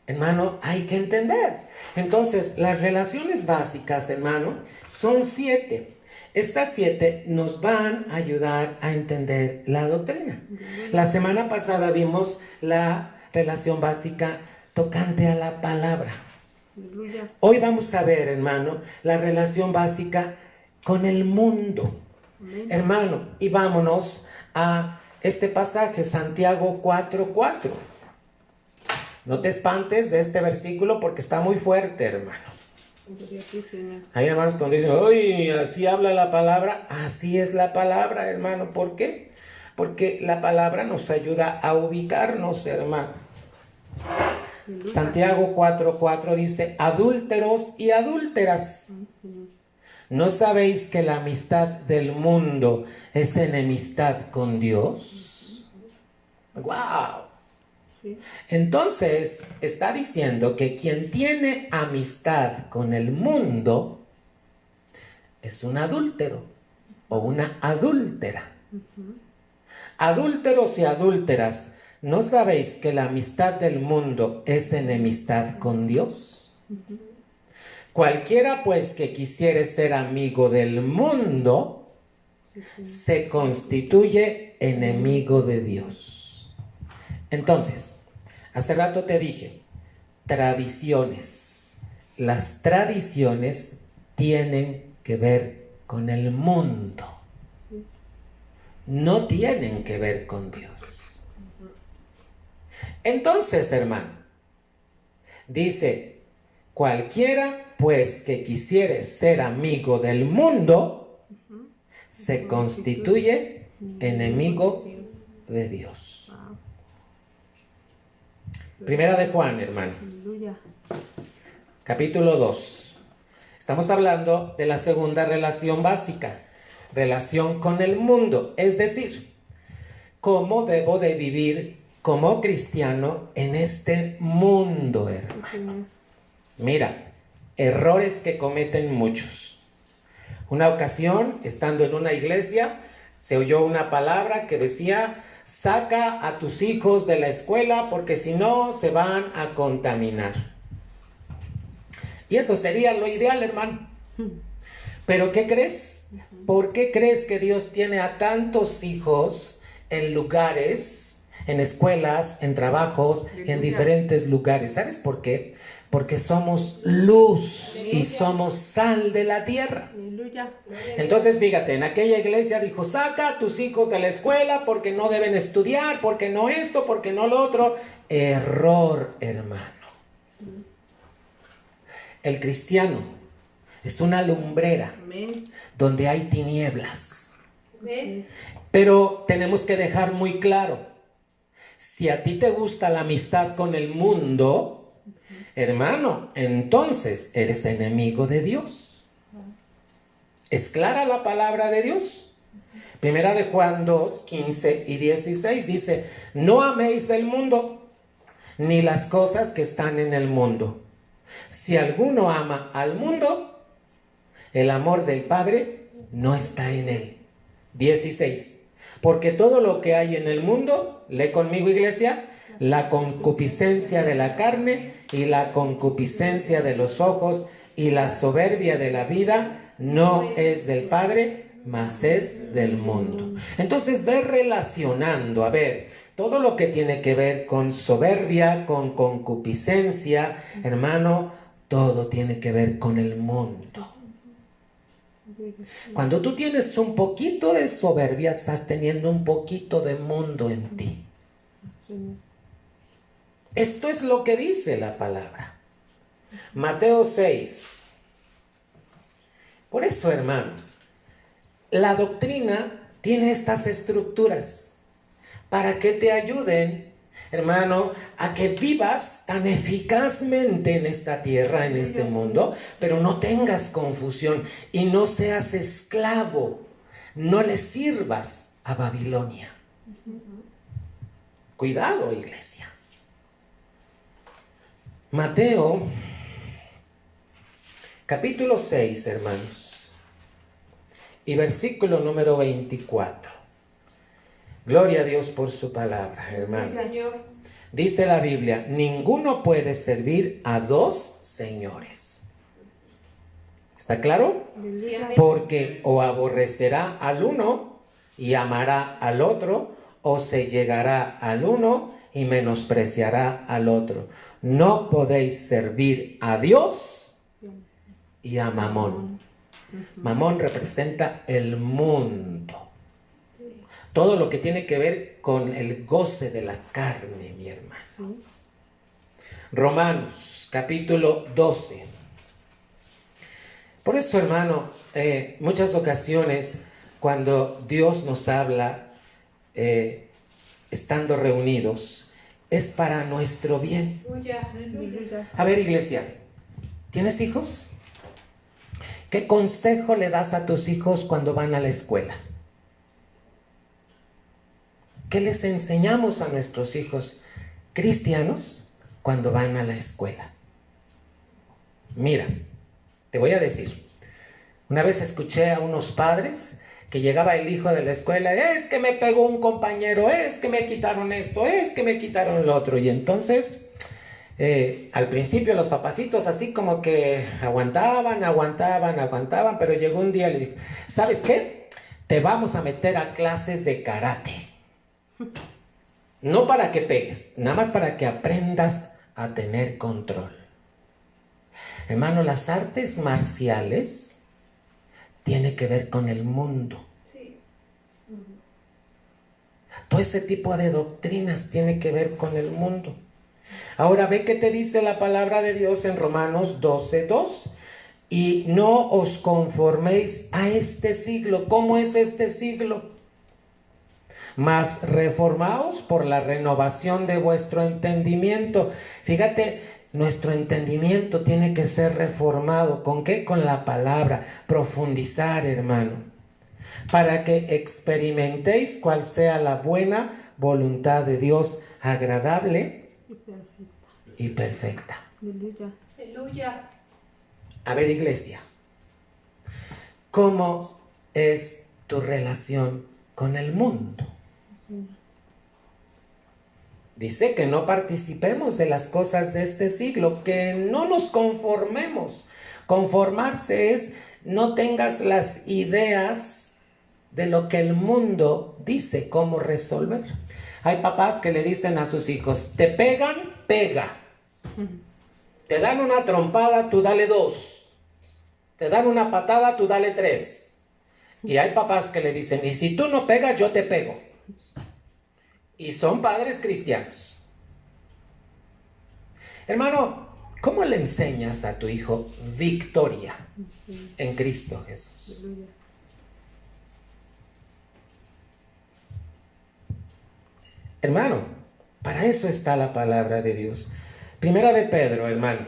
hermano, hay que entender. Entonces, las relaciones básicas, hermano, son 7. Estas 7 nos van a ayudar a entender la doctrina. La semana pasada vimos la relación básica tocante a la palabra. Hoy vamos a ver, hermano, la relación básica con el mundo. Hermano, y vámonos a este pasaje, Santiago 4:4. No te espantes de este versículo porque está muy fuerte, hermano. Hay hermanos cuando dicen, uy, así habla la palabra. Así es la palabra, hermano. ¿Por qué? Porque la palabra nos ayuda a ubicarnos, hermano. Santiago 4:4 dice, adúlteros y adúlteras, ¿no sabéis que la amistad del mundo es enemistad con Dios? ¡Wow! Entonces está diciendo que quien tiene amistad con el mundo es un adúltero o una adúltera. Adúlteros y adúlteras, ¿no sabéis que la amistad del mundo es enemistad con Dios? Cualquiera pues que quisiere ser amigo del mundo se constituye enemigo de Dios. Entonces, hace rato te dije, tradiciones. Las tradiciones tienen que ver con el mundo. No tienen que ver con Dios. Entonces, hermano, dice, cualquiera pues que quisiere ser amigo del mundo, se constituye enemigo de Dios. Primera de Juan, hermano. Capítulo 2. Estamos hablando de la segunda relación básica. Relación con el mundo. Es decir, cómo debo de vivir como cristiano en este mundo, hermano. Mira, errores que cometen muchos. Una ocasión, estando en una iglesia, se oyó una palabra que decía, saca a tus hijos de la escuela porque si no se van a contaminar. Y eso sería lo ideal, hermano. Pero ¿qué crees? ¿Por qué crees que Dios tiene a tantos hijos en lugares, en escuelas, en trabajos, en diferentes lugares? ¿Sabes por qué? Porque somos luz y somos sal de la tierra. Aleluya. Entonces, fíjate, en aquella iglesia dijo, saca a tus hijos de la escuela porque no deben estudiar, porque no esto, porque no lo otro. Error, hermano. El cristiano es una lumbrera Amén. donde hay tinieblas. Amén. Pero tenemos que dejar muy claro, si a ti te gusta la amistad con el mundo, hermano, entonces eres enemigo de Dios. ¿Es clara la palabra de Dios? Primera de Juan 2, 15 y 16 dice, no améis el mundo, ni las cosas que están en el mundo. Si alguno ama al mundo, el amor del Padre no está en él. 16. Porque todo lo que hay en el mundo, lee conmigo, iglesia, la concupiscencia de la carne y la concupiscencia de los ojos y la soberbia de la vida no es del Padre, mas es del mundo. Entonces ve relacionando, a ver, todo lo que tiene que ver con soberbia, con concupiscencia, hermano, todo tiene que ver con el mundo. Cuando tú tienes un poquito de soberbia, estás teniendo un poquito de mundo en ti. Esto es lo que dice la palabra. Mateo 6. Por eso, hermano, la doctrina tiene estas estructuras para que te ayuden, hermano, a que vivas tan eficazmente en esta tierra, en este mundo, pero no tengas confusión y no seas esclavo, no le sirvas a Babilonia. Cuidado, iglesia. Mateo, capítulo 6, hermanos, y versículo número 24. Gloria a Dios por su palabra, hermano. Señor. Dice la Biblia, ninguno puede servir a dos señores. ¿Está claro? Sí, amén. Porque o aborrecerá al uno y amará al otro, o se llegará al uno y menospreciará al otro. No podéis servir a Dios y a Mamón. Mamón representa el mundo. Todo lo que tiene que ver con el goce de la carne, mi hermano. Romanos, capítulo 12. Por eso, hermano, muchas ocasiones cuando Dios nos habla, estando reunidos, es para nuestro bien. A ver, iglesia, ¿tienes hijos? ¿Qué consejo le das a tus hijos cuando van a la escuela? ¿Qué les enseñamos a nuestros hijos cristianos cuando van a la escuela? Mira, te voy a decir. Una vez escuché a unos padres que llegaba el hijo de la escuela, es que me pegó un compañero, es que me quitaron esto, es que me quitaron lo otro. Y entonces, al principio los papacitos así como que aguantaban, pero llegó un día y le dijo, ¿sabes qué? Te vamos a meter a clases de karate. No para que pegues, nada más para que aprendas a tener control. Hermano, las artes marciales tienen que ver con el mundo. Sí. Todo ese tipo de doctrinas tiene que ver con el mundo. Ahora ve qué te dice la palabra de Dios en Romanos 12:2. Y no os conforméis a este siglo. ¿Cómo es este siglo? Mas reformaos por la renovación de vuestro entendimiento. Fíjate, nuestro entendimiento tiene que ser reformado. ¿Con qué? Con la palabra. Profundizar, hermano. Para que experimentéis cuál sea la buena voluntad de Dios, agradable y perfecta. Aleluya. A ver, iglesia, ¿cómo es tu relación con el mundo? Dice que no participemos de las cosas de este siglo, que no nos conformemos. Conformarse es no tengas las ideas de lo que el mundo dice cómo resolver. Hay papás que le dicen a sus hijos, te pegan, pega. Te dan una trompada, tú dale 2. Te dan una patada, tú dale 3. Y hay papás que le dicen, y si tú no pegas, yo te pego. Y son padres cristianos. Hermano, ¿cómo le enseñas a tu hijo victoria en Cristo Jesús? Hermano, para eso está la palabra de Dios. Primera de Pedro, hermano.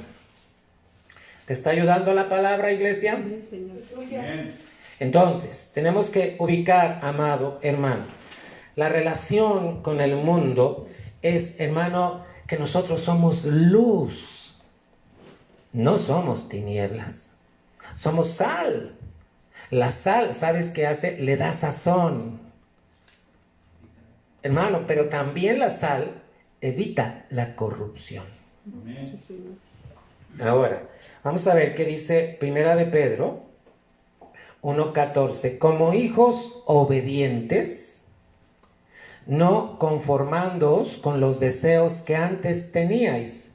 ¿Te está ayudando la palabra, iglesia? Amén. Entonces, tenemos que ubicar, amado hermano, la relación con el mundo es, hermano, que nosotros somos luz. No somos tinieblas. Somos sal. La sal, ¿sabes qué hace? Le da sazón. Hermano, pero también la sal evita la corrupción. Amén. Ahora, vamos a ver qué dice Primera de Pedro 1:14. Como hijos obedientes, no conformándoos con los deseos que antes teníais,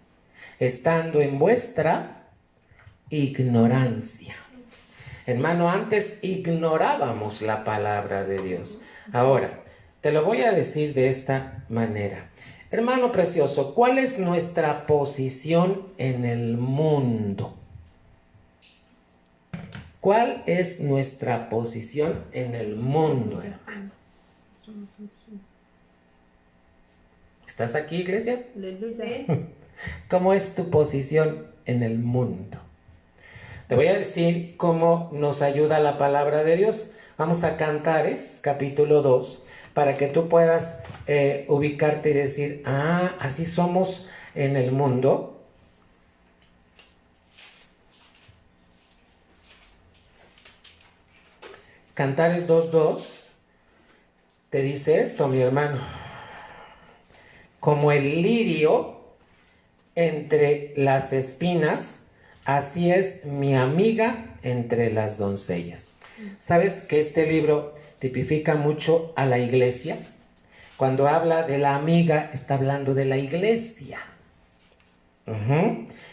estando en vuestra ignorancia. Hermano, antes ignorábamos la palabra de Dios. Ahora, te lo voy a decir de esta manera. Hermano precioso, ¿cuál es nuestra posición en el mundo? ¿Cuál es nuestra posición en el mundo, hermano? ¿Estás aquí, iglesia? ¿Cómo es tu posición en el mundo? Te voy a decir cómo nos ayuda la palabra de Dios. Vamos a Cantares, capítulo 2, para que tú puedas ubicarte y decir, así somos en el mundo. Cantares 2:2 te dice esto, mi hermano. Como el lirio entre las espinas, así es mi amiga entre las doncellas. ¿Sabes que este libro tipifica mucho a la iglesia? Cuando habla de la amiga, está hablando de la iglesia.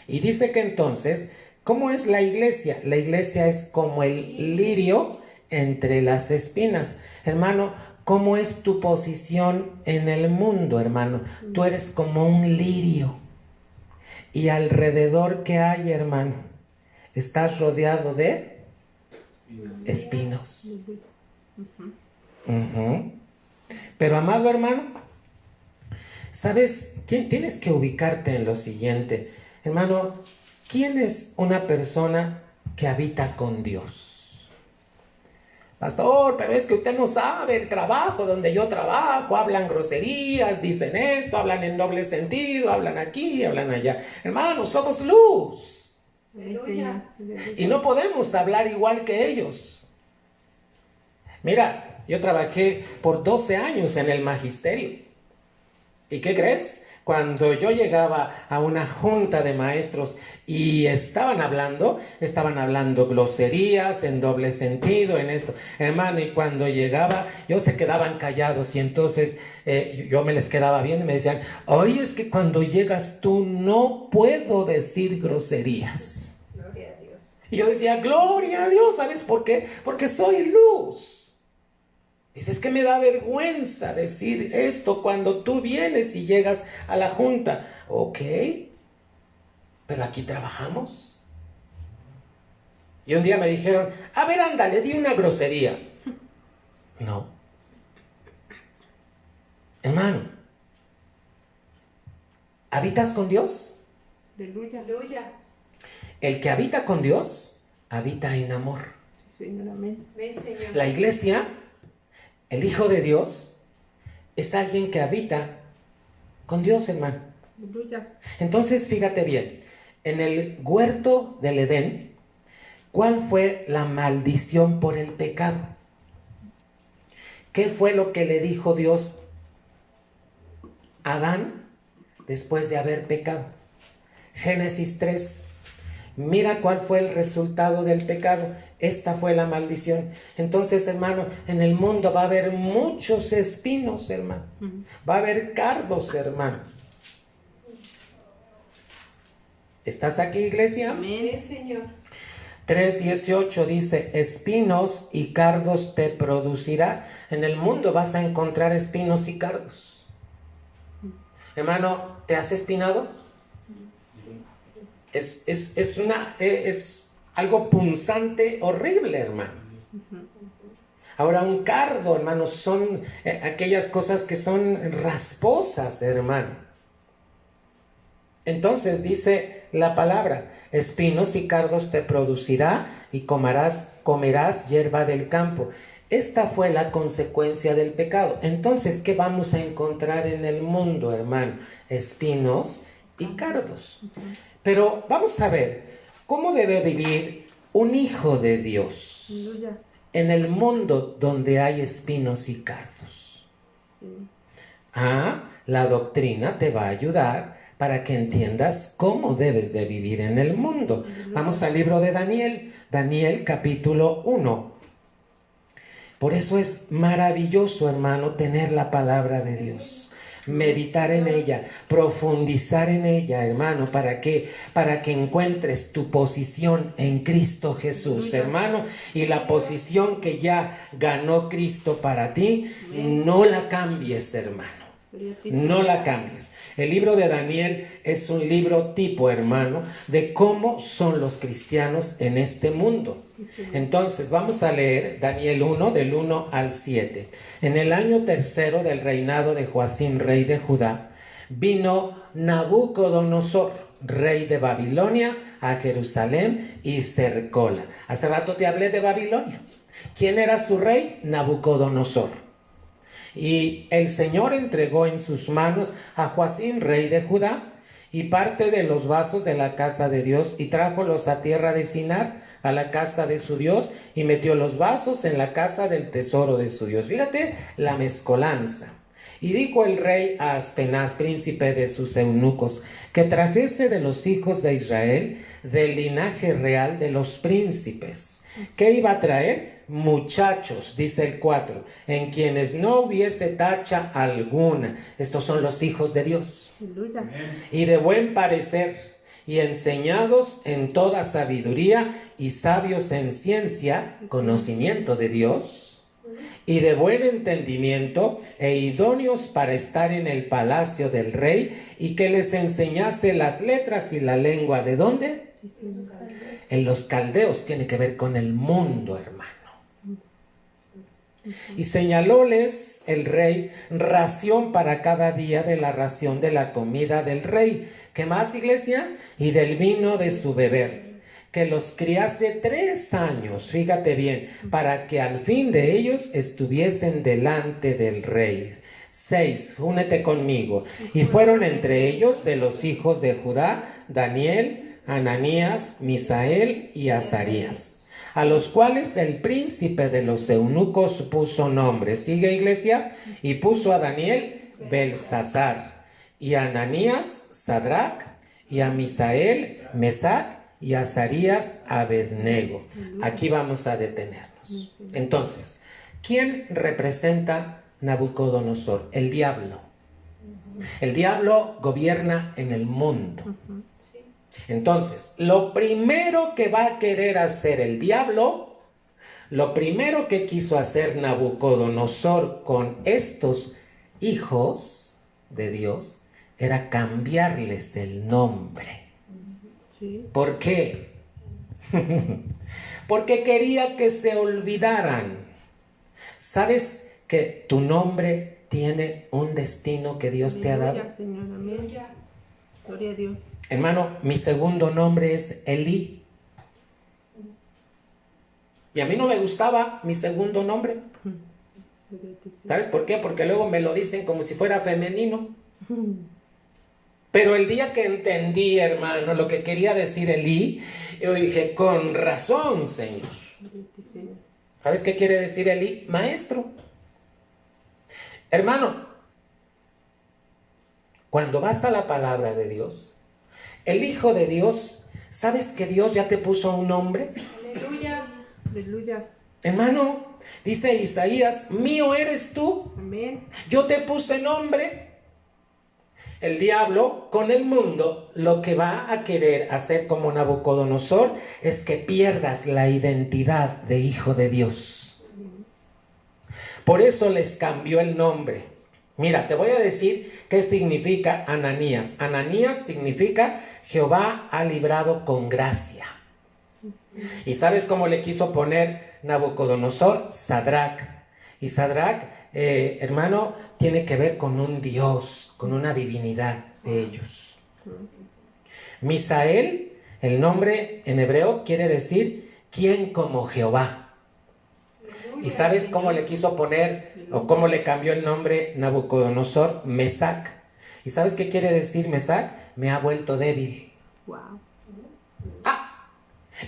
Y dice que entonces, ¿cómo es la iglesia? La iglesia es como el lirio entre las espinas. Hermano, ¿cómo es tu posición en el mundo, hermano? Tú eres como un lirio. Y alrededor, ¿qué hay, hermano? Estás rodeado de espinos. Pero, amado hermano, ¿sabes? Tienes que ubicarte en lo siguiente. Hermano, ¿quién es una persona que habita con Dios? Pastor, pero es que usted no sabe el trabajo donde yo trabajo, hablan groserías, dicen esto, hablan en doble sentido, hablan aquí, hablan allá. Hermanos, somos luz. Y no podemos hablar igual que ellos. Mira, yo trabajé por 12 años en el magisterio. ¿Y qué crees? Cuando yo llegaba a una junta de maestros y estaban hablando groserías en doble sentido, en esto. Hermano, y cuando llegaba, ellos se quedaban callados y entonces yo me les quedaba viendo y me decían, oye, es que cuando llegas tú no puedo decir groserías. Gloria a Dios. Y yo decía, gloria a Dios, ¿sabes por qué? Porque soy luz. Dice, es que me da vergüenza decir esto cuando tú vienes y llegas a la junta. Ok, pero aquí trabajamos. Y un día me dijeron, a ver, ándale, di una grosería. No. Hermano, ¿habitas con Dios? Aleluya. El que habita con Dios, habita en amor. Ven, Señor. La iglesia, el Hijo de Dios, es alguien que habita con Dios, hermano. Entonces, fíjate bien, en el huerto del Edén, ¿cuál fue la maldición por el pecado? ¿Qué fue lo que le dijo Dios a Adán después de haber pecado. Génesis 3. Mira cuál fue el resultado del pecado. Esta fue la maldición. Entonces, hermano, en el mundo va a haber muchos espinos, hermano. Va a haber cardos, hermano. ¿Estás aquí, iglesia? Amén, Señor. 3:18 dice, espinos y cardos te producirá. En el mundo vas a encontrar espinos y cardos. Hermano, ¿te has espinado? Es algo punzante, horrible, hermano. Ahora, un cardo, hermano, son aquellas cosas que son rasposas, hermano. Entonces dice la palabra, espinos y cardos te producirá y comerás hierba del campo. Esta fue la consecuencia del pecado. Entonces, ¿qué vamos a encontrar en el mundo, hermano? Espinos y cardos. Pero vamos a ver, ¿cómo debe vivir un hijo de Dios en el mundo donde hay espinos y cardos? La doctrina te va a ayudar para que entiendas cómo debes de vivir en el mundo. Vamos al libro de Daniel, Daniel capítulo 1. Por eso es maravilloso, hermano, tener la palabra de Dios, meditar en ella, profundizar en ella, hermano, para que encuentres tu posición en Cristo Jesús, hermano, y la posición que ya ganó Cristo para ti, no la cambies, hermano. No la cambies. El libro de Daniel es un libro tipo, hermano, de cómo son los cristianos en este mundo. Entonces, vamos a leer Daniel 1, del 1 al 7. En el año tercero del reinado de Joacim, rey de Judá, vino Nabucodonosor, rey de Babilonia, a Jerusalén y cercóla. Hace rato te hablé de Babilonia. ¿Quién era su rey? Nabucodonosor. Y el Señor entregó en sus manos a Joacim, rey de Judá, y parte de los vasos de la casa de Dios, y trájolos a tierra de Sinar, a la casa de su Dios, y metió los vasos en la casa del tesoro de su Dios. Fíjate la mezcolanza. Y dijo el rey a Aspenaz, príncipe de sus eunucos, que trajese de los hijos de Israel, del linaje real de los príncipes. ¿Qué iba a traer? Muchachos, dice el 4, en quienes no hubiese tacha alguna. Estos son los hijos de Dios. Y de buen parecer, y enseñados en toda sabiduría, y sabios en ciencia, conocimiento de Dios, y de buen entendimiento, e idóneos para estar en el palacio del rey, y que les enseñase las letras y la lengua. ¿De dónde? En los caldeos. Tiene que ver con el mundo, hermano. Y señalóles el rey ración para cada día de la ración de la comida del rey. ¿Qué más, iglesia? Y del vino de su beber, que los criase 3 años, fíjate bien, para que al fin de ellos estuviesen delante del rey. 6, únete conmigo. Y fueron entre ellos de los hijos de Judá, Daniel, Ananías, Misael y Azarías, a los cuales el príncipe de los eunucos puso nombre. Sigue, iglesia. Y puso a Daniel Belsasar, y a Ananías Sadrach, y a Misael Mesac, y a Azarías Abednego. Aquí vamos a detenernos. Entonces, ¿quién representa Nabucodonosor? El diablo. El diablo gobierna en el mundo. Entonces, lo primero que va a querer hacer el diablo, lo primero que quiso hacer Nabucodonosor con estos hijos de Dios, era cambiarles el nombre. ¿Por qué? Porque quería que se olvidaran. ¿Sabes que tu nombre tiene un destino que Dios te ha dado? Gloria a Dios. Hermano, mi segundo nombre es Elí. Y a mí no me gustaba mi segundo nombre. ¿Sabes por qué? Porque luego me lo dicen como si fuera femenino. Pero el día que entendí, hermano, lo que quería decir Elí, yo dije, con razón, Señor. ¿Sabes qué quiere decir Elí? Maestro. Hermano, cuando vas a la palabra de Dios, el Hijo de Dios, ¿sabes que Dios ya te puso un nombre? Aleluya. Aleluya. Hermano, dice Isaías, mío eres tú, Amén. yo te puse nombre. El diablo con el mundo lo que va a querer hacer como Nabucodonosor es que pierdas la identidad de hijo de Dios. Por eso les cambió el nombre. Mira, te voy a decir qué significa Ananías. Ananías significa Jehová ha librado con gracia. ¿Y sabes cómo le quiso poner Nabucodonosor? Sadrach. Y Sadrach, hermano, tiene que ver con un Dios, con una divinidad de ellos. Misael, el nombre en hebreo quiere decir ¿quién como Jehová? ¿Y sabes cómo le quiso poner o cómo le cambió el nombre Nabucodonosor? Mesac. ¿Y sabes qué quiere decir Mesac? Me ha vuelto débil. Wow. Ah,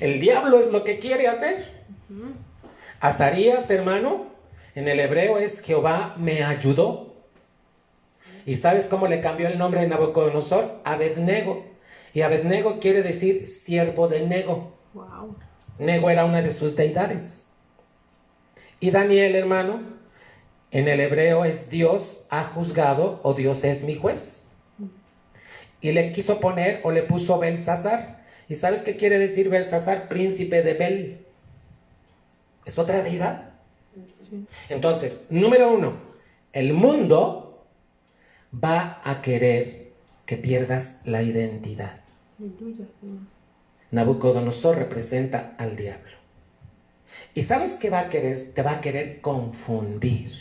el diablo es lo que quiere hacer. Azarías, hermano, en el hebreo es Jehová me ayudó. ¿Y sabes cómo le cambió el nombre de Nabucodonosor? Abednego. Y Abednego quiere decir siervo de Nego. Wow. Nego era una de sus deidades. Y Daniel, hermano, en el hebreo es Dios ha juzgado o Dios es mi juez. Y le quiso poner o le puso Belsasar. ¿Y sabes qué quiere decir Belsasar? Príncipe de Bel. ¿Es otra deidad? Sí. Entonces, número 1, el mundo va a querer que pierdas la identidad. Aleluya. Nabucodonosor representa al diablo. ¿Y sabes qué va a querer? Te va a querer confundir.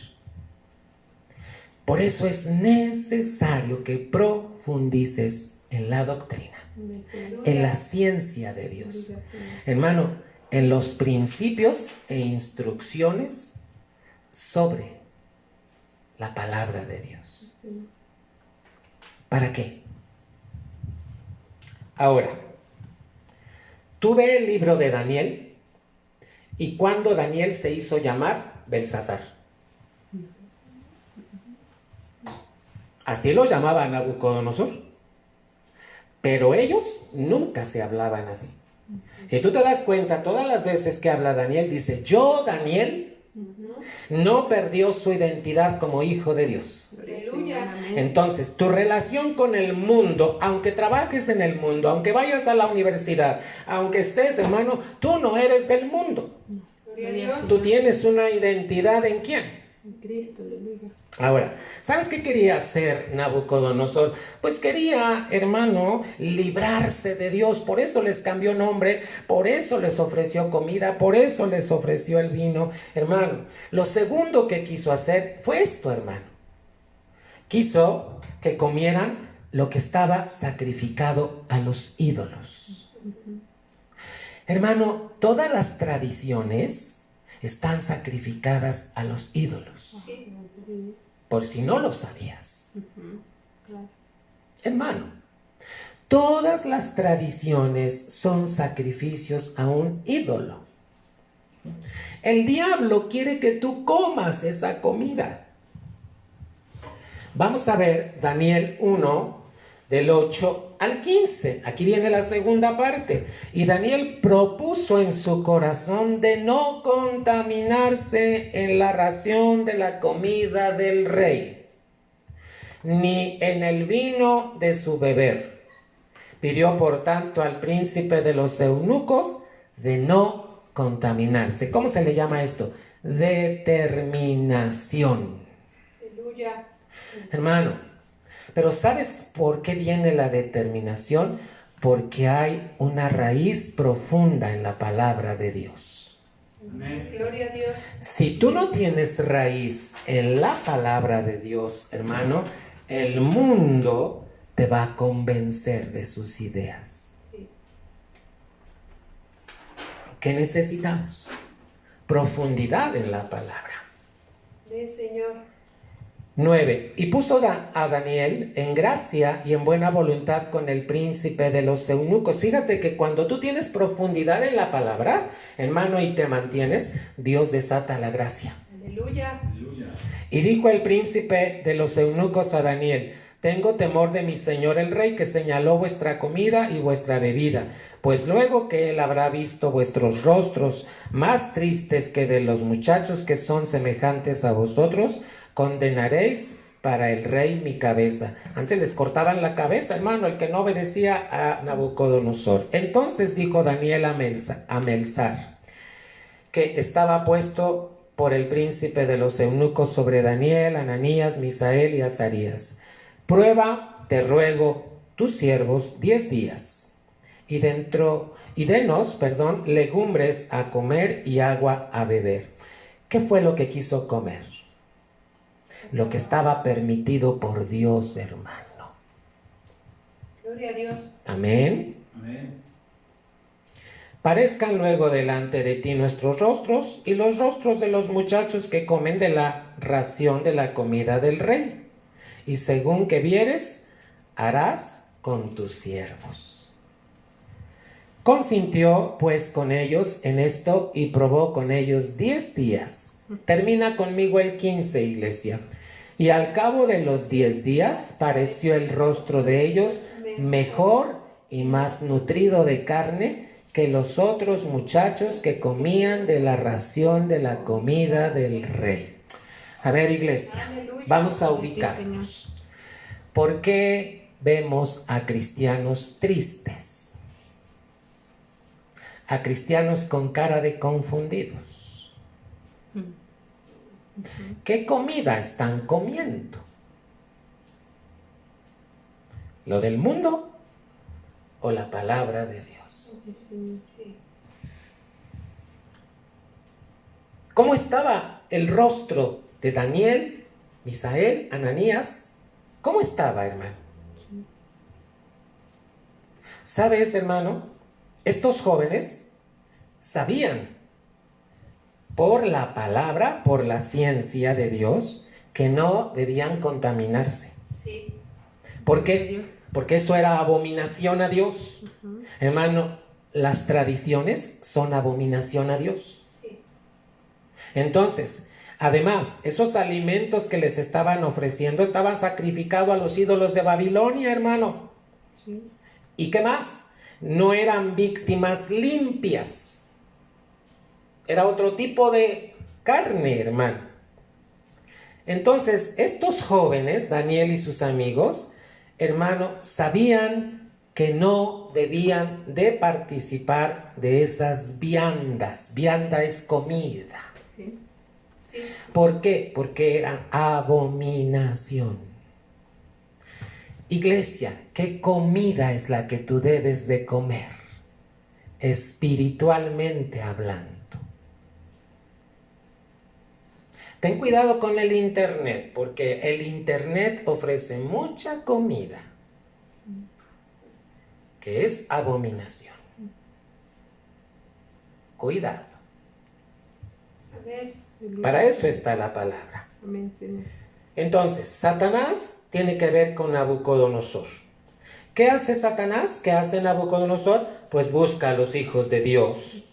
Por eso es necesario que profundices en la doctrina, en la ciencia de Dios. Hermano, en los principios e instrucciones sobre la palabra de Dios. ¿Para qué? Ahora, tú ves el libro de Daniel y cuando Daniel se hizo llamar Belsasar. Así lo llamaba Nabucodonosor. Pero ellos nunca se hablaban así. Si tú te das cuenta, todas las veces que habla Daniel, dice, yo, Daniel, no perdió su identidad como hijo de Dios. Aleluya. Entonces, tu relación con el mundo, aunque trabajes en el mundo, aunque vayas a la universidad, aunque estés, hermano, tú no eres del mundo. Gloria a Dios. Tú tienes una identidad ¿en quién? En Cristo, aleluya. Ahora, ¿sabes qué quería hacer Nabucodonosor? Pues quería, hermano, librarse de Dios. Por eso les cambió nombre, por eso les ofreció comida, por eso les ofreció el vino. Hermano, lo segundo que quiso hacer fue esto, hermano. Quiso que comieran lo que estaba sacrificado a los ídolos. Hermano, todas las tradiciones están sacrificadas a los ídolos. Por si no lo sabías. Hermano, todas las tradiciones son sacrificios a un ídolo. El diablo quiere que tú comas esa comida. Vamos a ver Daniel 1, del 8 al 15. Aquí viene la segunda parte. Y Daniel propuso en su corazón de no contaminarse en la ración de la comida del rey, ni en el vino de su beber. Pidió por tanto al príncipe de los eunucos de no contaminarse. ¿Cómo se le llama esto? Determinación. Aleluya. Hermano, pero ¿sabes por qué viene la determinación? Porque hay una raíz profunda en la palabra de Dios. Amén. Gloria a Dios. Si tú no tienes raíz en la palabra de Dios, hermano, el mundo te va a convencer de sus ideas. Sí. ¿Qué necesitamos? Profundidad en la palabra. Ven, Señor. 9. Y puso a Daniel en gracia y en buena voluntad con el príncipe de los eunucos. Fíjate que cuando tú tienes profundidad en la palabra, hermano, y te mantienes, Dios desata la gracia. Aleluya. Aleluya. Y dijo el príncipe de los eunucos a Daniel, tengo temor de mi señor el rey, que señaló vuestra comida y vuestra bebida, pues luego que él habrá visto vuestros rostros más tristes que de los muchachos que son semejantes a vosotros, condenaréis para el rey mi cabeza. Antes les cortaban la cabeza, hermano, el que no obedecía a Nabucodonosor. Entonces dijo Daniel a Melzar, que estaba puesto por el príncipe de los eunucos sobre Daniel, Ananías, Misael y Azarías: prueba, te ruego, tus siervos 10 días, y denos, legumbres a comer y agua a beber. ¿Qué fue lo que quiso comer? Lo que estaba permitido por Dios, hermano. Gloria a Dios. Amén. Amén. Parezcan luego delante de ti nuestros rostros y los rostros de los muchachos que comen de la ración de la comida del rey, y según que vieres, harás con tus siervos. Consintió pues con ellos en esto y probó con ellos 10 días. Termina conmigo el 15, iglesia. Y al cabo de los 10 días pareció el rostro de ellos mejor y más nutrido de carne que los otros muchachos que comían de la ración de la comida del rey. A ver, iglesia, vamos a ubicarnos. ¿Por qué vemos a cristianos tristes? A cristianos con cara de confundidos. ¿Qué comida están comiendo? ¿Lo del mundo o la palabra de Dios? ¿Cómo estaba el rostro de Daniel, Misael, Ananías? ¿Cómo estaba, hermano? ¿Sabes, hermano? Estos jóvenes sabían por la palabra, por la ciencia de Dios, que no debían contaminarse. Sí. ¿Por qué? Porque eso era abominación a Dios. Hermano, las tradiciones son abominación a Dios. Sí. Entonces, además, esos alimentos que les estaban ofreciendo estaban sacrificados a los ídolos de Babilonia, hermano. Sí. ¿Y qué más? No eran víctimas limpias. Era otro tipo de carne, hermano. Entonces, estos jóvenes, Daniel y sus amigos, hermano, sabían que no debían de participar de esas viandas. Vianda es comida. Sí. Sí. ¿Por qué? Porque eran abominación. Iglesia, ¿qué comida es la que tú debes de comer? Espiritualmente hablando. Ten cuidado con el internet, porque el internet ofrece mucha comida que es abominación. Cuidado. Amén. Para eso está la palabra. Amén, Señor. Entonces, Satanás tiene que ver con Nabucodonosor. ¿Qué hace Satanás? ¿Qué hace Nabucodonosor? Pues busca a los hijos de Dios.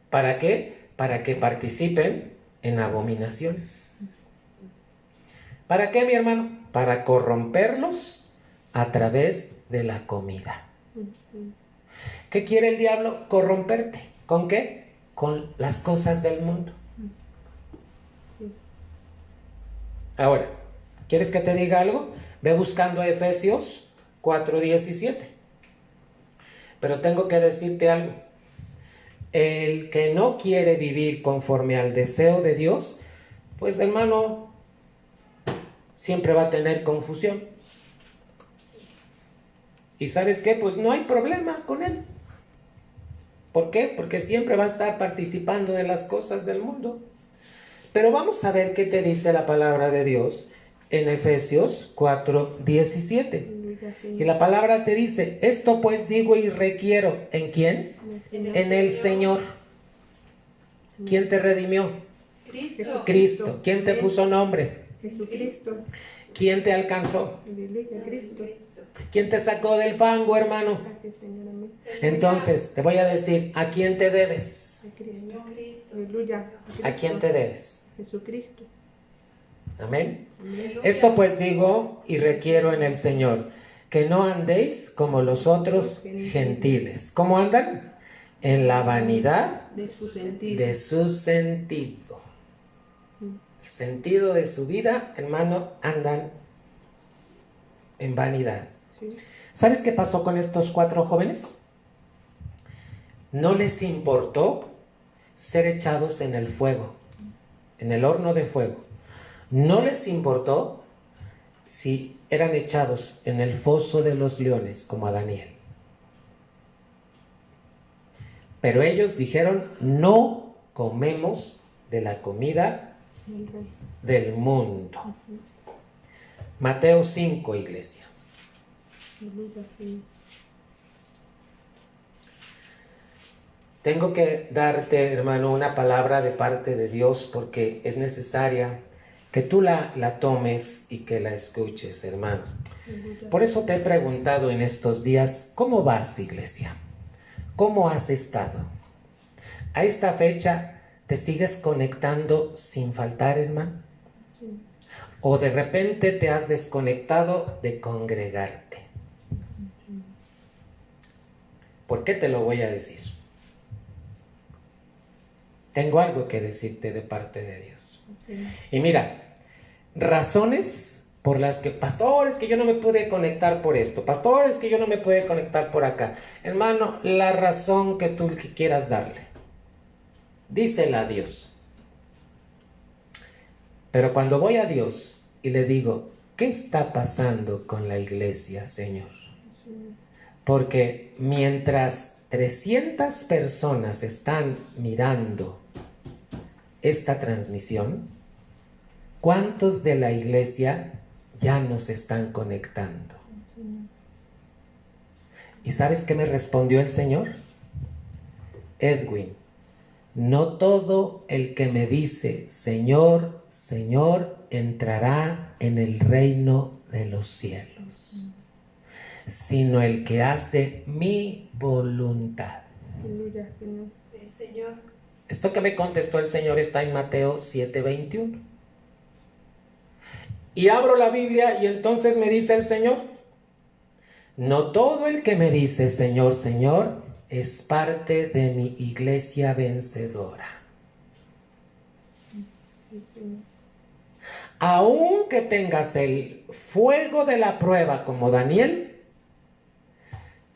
¿Para qué? Para que participen en abominaciones. ¿Para qué, mi hermano? Para corromperlos a través de la comida. ¿Qué quiere el diablo? Corromperte. ¿Con qué? Con las cosas del mundo. Ahora, ¿quieres que te diga algo? Ve buscando Efesios 4:17. Pero tengo que decirte algo. El que no quiere vivir conforme al deseo de Dios, pues hermano, siempre va a tener confusión. ¿Y sabes qué? Pues no hay problema con él. ¿Por qué? Porque siempre va a estar participando de las cosas del mundo. Pero vamos a ver qué te dice la palabra de Dios en Efesios 4:17. Y la palabra te dice, esto pues digo y requiero, ¿en quién? En el Señor. ¿Quién te redimió? Cristo. Cristo. ¿Quién te puso nombre? Jesucristo. ¿Quién te alcanzó? Aleluya, Cristo. ¿Quién te sacó del fango, hermano? Gracias, Señor. Amén. Entonces, te voy a decir, ¿a quién te debes? Cristo. Aleluya. ¿A quién te debes? Jesucristo. Amén. Esto pues digo y requiero en el Señor, que no andéis como los otros gentiles. ¿Cómo andan? En la vanidad De su sentido. de su sentido. El sentido de su vida, hermano, andan en vanidad. Sí. ¿Sabes qué pasó con estos 4 jóvenes? No les importó ser echados en el fuego, en el horno de fuego. No les importó si eran echados en el foso de los leones, como a Daniel. Pero ellos dijeron, no comemos de la comida del mundo. Mateo 5, iglesia. Tengo que darte, hermano, una palabra de parte de Dios porque es necesaria que tú la tomes y que la escuches, hermano. Por eso te he preguntado en estos días, ¿cómo vas, iglesia? ¿Cómo has estado? A esta fecha, ¿te sigues conectando sin faltar, hermano? ¿O de repente te has desconectado de congregarte? ¿Por qué te lo voy a decir? Tengo algo que decirte de parte de Dios. Y mira, razones por las que, pastores, que yo no me pude conectar por esto, pastores, que yo no me pude conectar por acá. Hermano, la razón que tú quieras darle, dísela a Dios. Pero cuando voy a Dios y le digo, ¿qué está pasando con la iglesia, Señor? Porque mientras 300 personas están mirando esta transmisión, ¿cuántos de la iglesia ya nos están conectando? ¿Y sabes qué me respondió el Señor? Edwin, no todo el que me dice Señor, Señor, entrará en el reino de los cielos, sino el que hace mi voluntad. Señor. Esto que me contestó el Señor está en Mateo 7:21. Y abro la Biblia y entonces me dice el Señor, no todo el que me dice Señor, Señor, es parte de mi iglesia vencedora. Aunque tengas el fuego de la prueba como Daniel,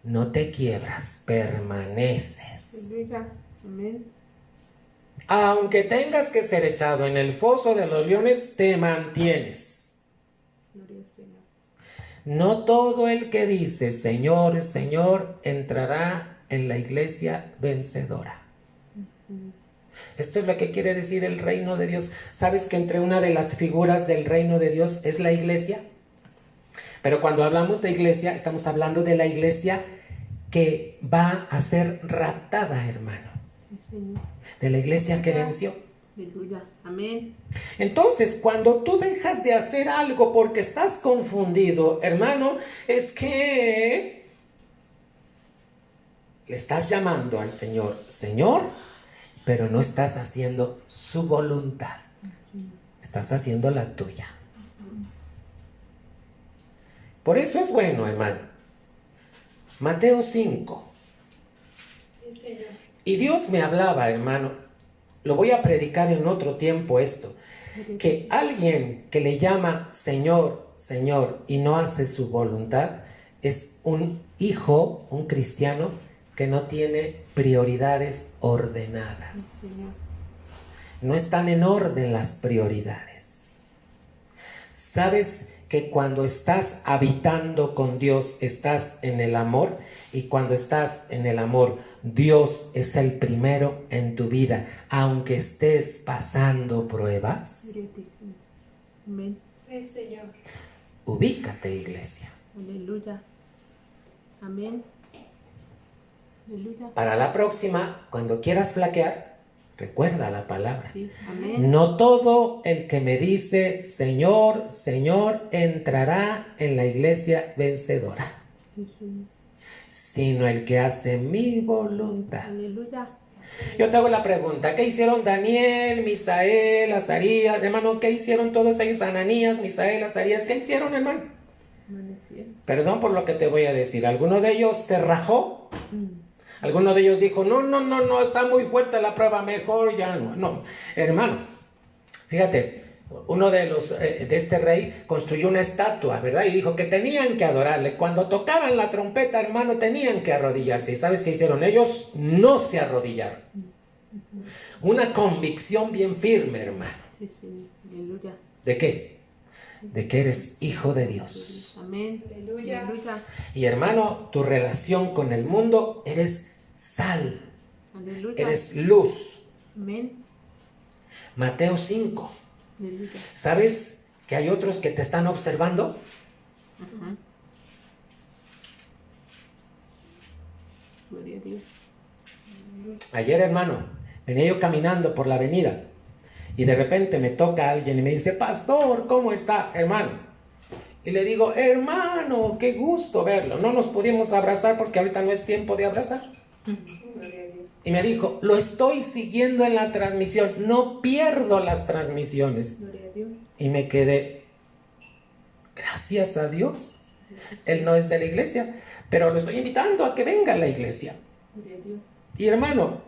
no te quiebras, permaneces. Amén. Aunque tengas que ser echado en el foso de los leones, te mantienes. No todo el que dice Señor, Señor, entrará en la iglesia vencedora. Esto es lo que quiere decir el reino de Dios. ¿Sabes que entre una de las figuras del reino de Dios es la iglesia? Pero cuando hablamos de iglesia, estamos hablando de la iglesia que va a ser raptada, hermano. De la iglesia que venció. Aleluya. Amén. Entonces, cuando tú dejas de hacer algo porque estás confundido, hermano, es que le estás llamando al Señor, Señor, pero no estás haciendo su voluntad. Estás haciendo la tuya. Por eso es bueno, hermano. Mateo 5. Y Dios me hablaba, hermano, lo voy a predicar en otro tiempo esto, que alguien que le llama Señor, Señor y no hace su voluntad, es un hijo, un cristiano, que no tiene prioridades ordenadas. No están en orden las prioridades. ¿Sabes que cuando estás habitando con Dios, estás en el amor? Y cuando estás en el amor, Dios es el primero en tu vida, aunque estés pasando pruebas. Amén. Señor. Ubícate, iglesia. Aleluya. Amén. Aleluya. Para la próxima, cuando quieras flaquear, recuerda la palabra. Sí. Amén. No todo el que me dice Señor, Señor, entrará en la iglesia vencedora, sino el que hace mi voluntad. Aleluya. Yo te hago la pregunta, ¿qué hicieron Daniel, Misael, Azarías, hermano? ¿Qué hicieron todos ellos? Ananías, Misael, Azarías, ¿qué hicieron, hermano? Perdón por lo que te voy a decir. ¿Alguno de ellos se rajó? ¿Alguno de ellos dijo, no, está muy fuerte la prueba, mejor ya no? No, hermano, fíjate, uno de este rey construyó una estatua, ¿verdad? Y dijo que tenían que adorarle. Cuando tocaban la trompeta, hermano, tenían que arrodillarse. ¿Y sabes qué hicieron? Ellos no se arrodillaron. Una convicción bien firme, hermano. Sí, sí, aleluya. ¿De qué? De que eres hijo de Dios. Amén. Aleluya. Aleluya. Y hermano, tu relación con el mundo, eres sal, Aleluya. eres luz. Amén. Mateo 5. Aleluya. ¿Sabes que hay otros que te están observando? Ajá. Gloria a Dios. Ayer, hermano, venía yo caminando por la avenida y de repente me toca alguien y me dice, pastor, ¿cómo está, hermano? Y le digo, hermano, qué gusto verlo. No nos pudimos abrazar porque ahorita no es tiempo de abrazar. Y me dijo, lo estoy siguiendo en la transmisión, no pierdo las transmisiones. Gloria a Dios. Y me quedé, gracias a Dios. Él no es de la iglesia, pero lo estoy invitando a que venga a la iglesia. Gloria a Dios. Y hermano,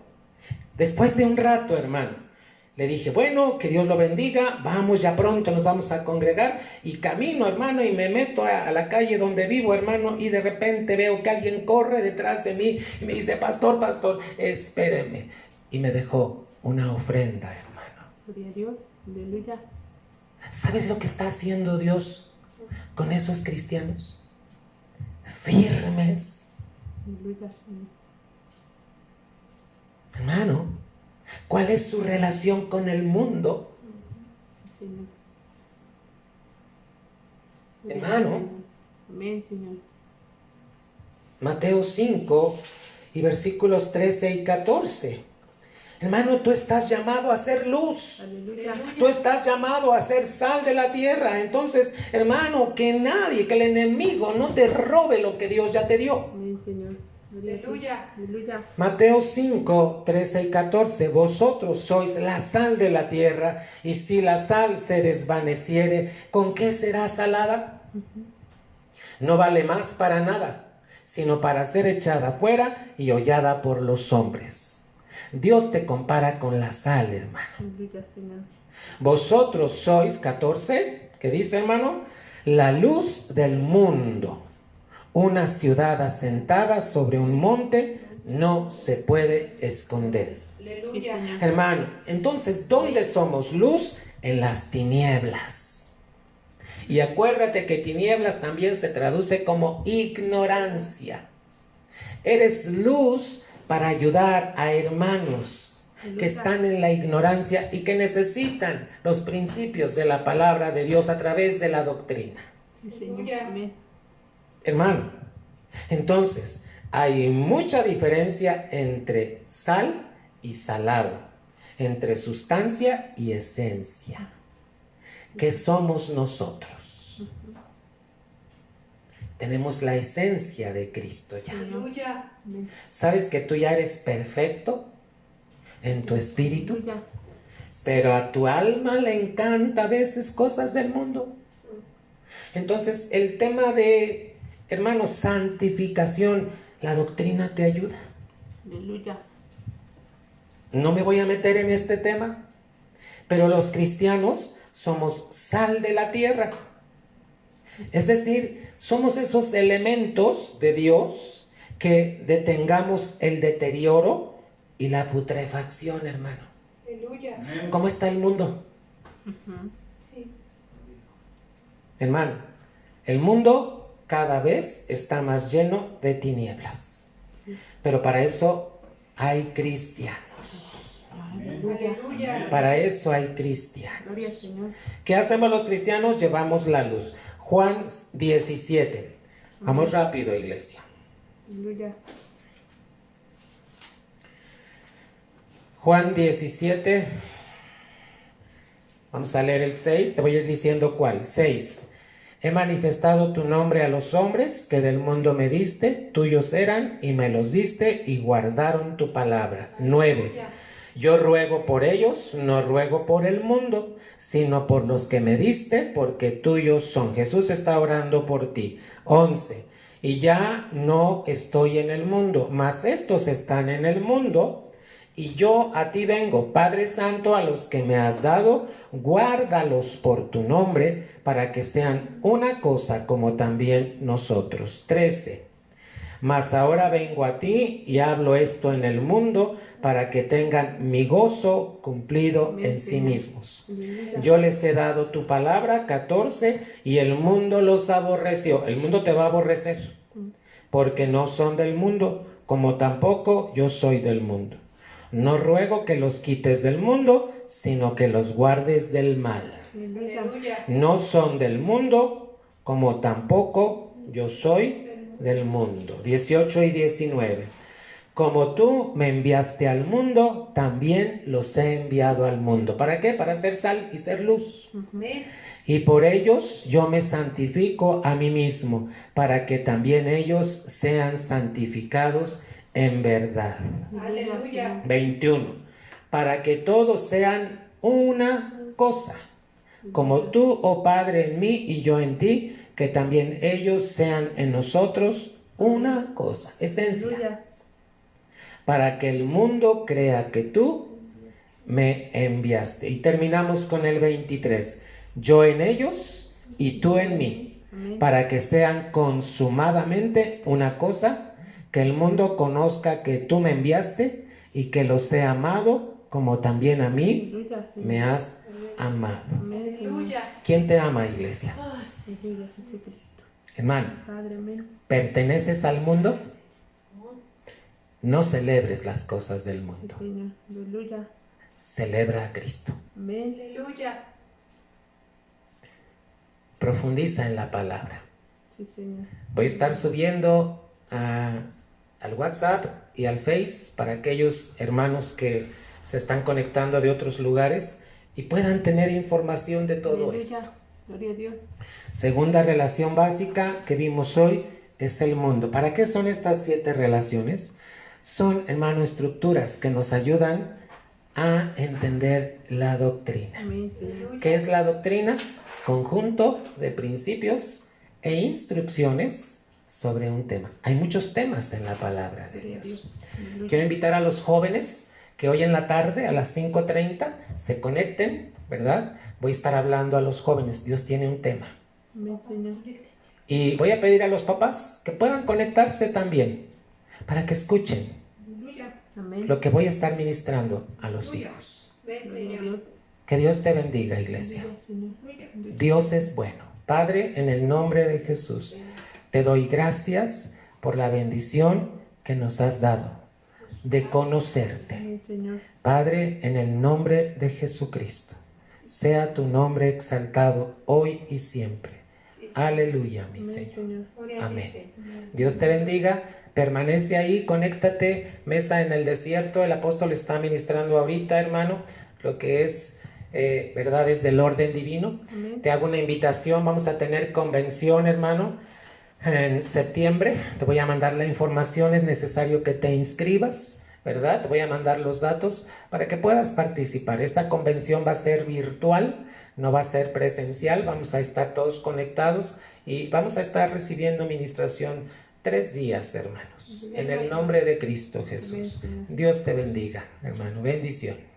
después de un rato, hermano, le dije, bueno, que Dios lo bendiga, vamos, ya pronto nos vamos a congregar. Y camino, hermano, y me meto a la calle donde vivo, hermano, y de repente veo que alguien corre detrás de mí y me dice, pastor, espéreme. Y me dejó una ofrenda, hermano. Gloria a Dios. Aleluya. ¿Sabes lo que está haciendo Dios con esos cristianos? Firmes. Aleluya. Hermano, ¿cuál es su relación con el mundo? Señor. Hermano. Amén, Señor. Mateo 5 y versículos 13 y 14. Hermano, tú estás llamado a ser luz. Aleluya. Tú estás llamado a ser sal de la tierra. Entonces, hermano, que nadie, que el enemigo no te robe lo que Dios ya te dio. Amén, Señor. Gloria a Dios. Aleluya. Aleluya. Mateo 5, 13 y 14. Vosotros sois la sal de la tierra, y si la sal se desvaneciere, ¿con qué será salada? No vale más para nada, sino para ser echada fuera y hollada por los hombres. Dios te compara con la sal, hermano. Aleluya, Señor. Vosotros sois, 14, ¿qué dice, hermano? La luz del mundo. Una ciudad asentada sobre un monte no se puede esconder. Aleluya. Hermano, entonces, ¿dónde somos luz? En las tinieblas. Y acuérdate que tinieblas también se traduce como ignorancia. Eres luz para ayudar a hermanos que están en la ignorancia y que necesitan los principios de la palabra de Dios a través de la doctrina. Sí, Señor. Aleluya. Amén. Hermano, entonces hay mucha diferencia entre sal y salado, entre sustancia y esencia. ¿Qué somos nosotros? Tenemos la esencia de Cristo ya. Aleluya. Amén. ¿Sabes que tú ya eres perfecto en tu espíritu? Aleluya. Pero a tu alma le encanta a veces cosas del mundo. Entonces, el tema de, hermanos, santificación, la doctrina te ayuda. Aleluya. No me voy a meter en este tema, pero los cristianos somos sal de la tierra. Es decir, somos esos elementos de Dios que detengamos el deterioro y la putrefacción, hermano. Aleluya. ¿Cómo está el mundo? Sí. Hermano, el mundo cada vez está más lleno de tinieblas. Pero para eso hay cristianos. Aleluya. Para eso hay cristianos. Gloria al Señor. ¿Qué hacemos los cristianos? Llevamos la luz. Juan 17. Vamos rápido, iglesia. Aleluya. Juan 17. Vamos a leer el 6. Te voy a ir diciendo cuál. 6. He manifestado tu nombre a los hombres que del mundo me diste. tuyos eran y me los diste y guardaron tu palabra. 9. Yo ruego por ellos, no ruego por el mundo, sino por los que me diste, porque tuyos son. Jesús está orando por ti. 11. Y ya no estoy en el mundo, mas estos están en el mundo, y yo a ti vengo. Padre Santo, a los que me has dado, guárdalos por tu nombre, para que sean una cosa como también nosotros. 13. Mas ahora vengo a ti y hablo esto en el mundo, para que tengan mi gozo cumplido en sí mismos. Yo les he dado tu palabra. 14. Y el mundo los aborreció. El mundo te va a aborrecer, porque no son del mundo, como tampoco yo soy del mundo. No ruego que los quites del mundo, sino que los guardes del mal. No son del mundo, como tampoco yo soy del mundo. 18 y 19. Como tú me enviaste al mundo, también los he enviado al mundo. ¿Para qué? Para ser sal y ser luz. Y por ellos yo me santifico a mí mismo, para que también ellos sean santificados en verdad. Aleluya. 21. Para que todos sean una cosa, como tú, oh Padre, en mí y yo en ti, que también ellos sean en nosotros una cosa, esencia. Para que el mundo crea que tú me enviaste. Y terminamos con el 23. Yo en ellos y tú en mí, para que sean consumadamente una cosa, que el mundo conozca que tú me enviaste y que los he amado como también a mí me has amado. ¿Quién te ama, iglesia? Hermano, ¿perteneces al mundo? No celebres las cosas del mundo. Celebra a Cristo. Aleluya. Profundiza en la palabra. Voy a estar subiendo al WhatsApp y al Face para aquellos hermanos que se están conectando de otros lugares y puedan tener información de todo esto. Gloria a Dios. Segunda relación básica que vimos hoy es el mundo. ¿Para qué son estas 7 relaciones? Son, hermano, estructuras que nos ayudan a entender la doctrina. ¿Qué es la doctrina? Conjunto de principios e instrucciones sobre un tema. Hay muchos temas en la palabra de Dios. Quiero invitar a los jóvenes que hoy en la tarde a las 5:30 se conecten, ¿verdad? Voy a estar hablando a los jóvenes. Dios tiene un tema. Y voy a pedir a los papás que puedan conectarse también para que escuchen lo que voy a estar ministrando a los hijos. Que Dios te bendiga, iglesia. Dios es bueno. Padre, en el nombre de Jesús, te doy gracias por la bendición que nos has dado de conocerte. Padre, en el nombre de Jesucristo, sea tu nombre exaltado hoy y siempre. Aleluya, mi Señor. Amén. Dios te bendiga. Permanece ahí, conéctate. Mesa en el desierto. El apóstol está ministrando ahorita, hermano, lo que es verdades del orden divino. Te hago una invitación. Vamos a tener convención, hermano, en septiembre. Te voy a mandar la información. Es necesario que te inscribas, ¿verdad? Te voy a mandar los datos para que puedas participar. Esta convención va a ser virtual, no va a ser presencial. Vamos a estar todos conectados y vamos a estar recibiendo ministración 3 días, hermanos. En el nombre de Cristo Jesús. Dios te bendiga, hermano. Bendición.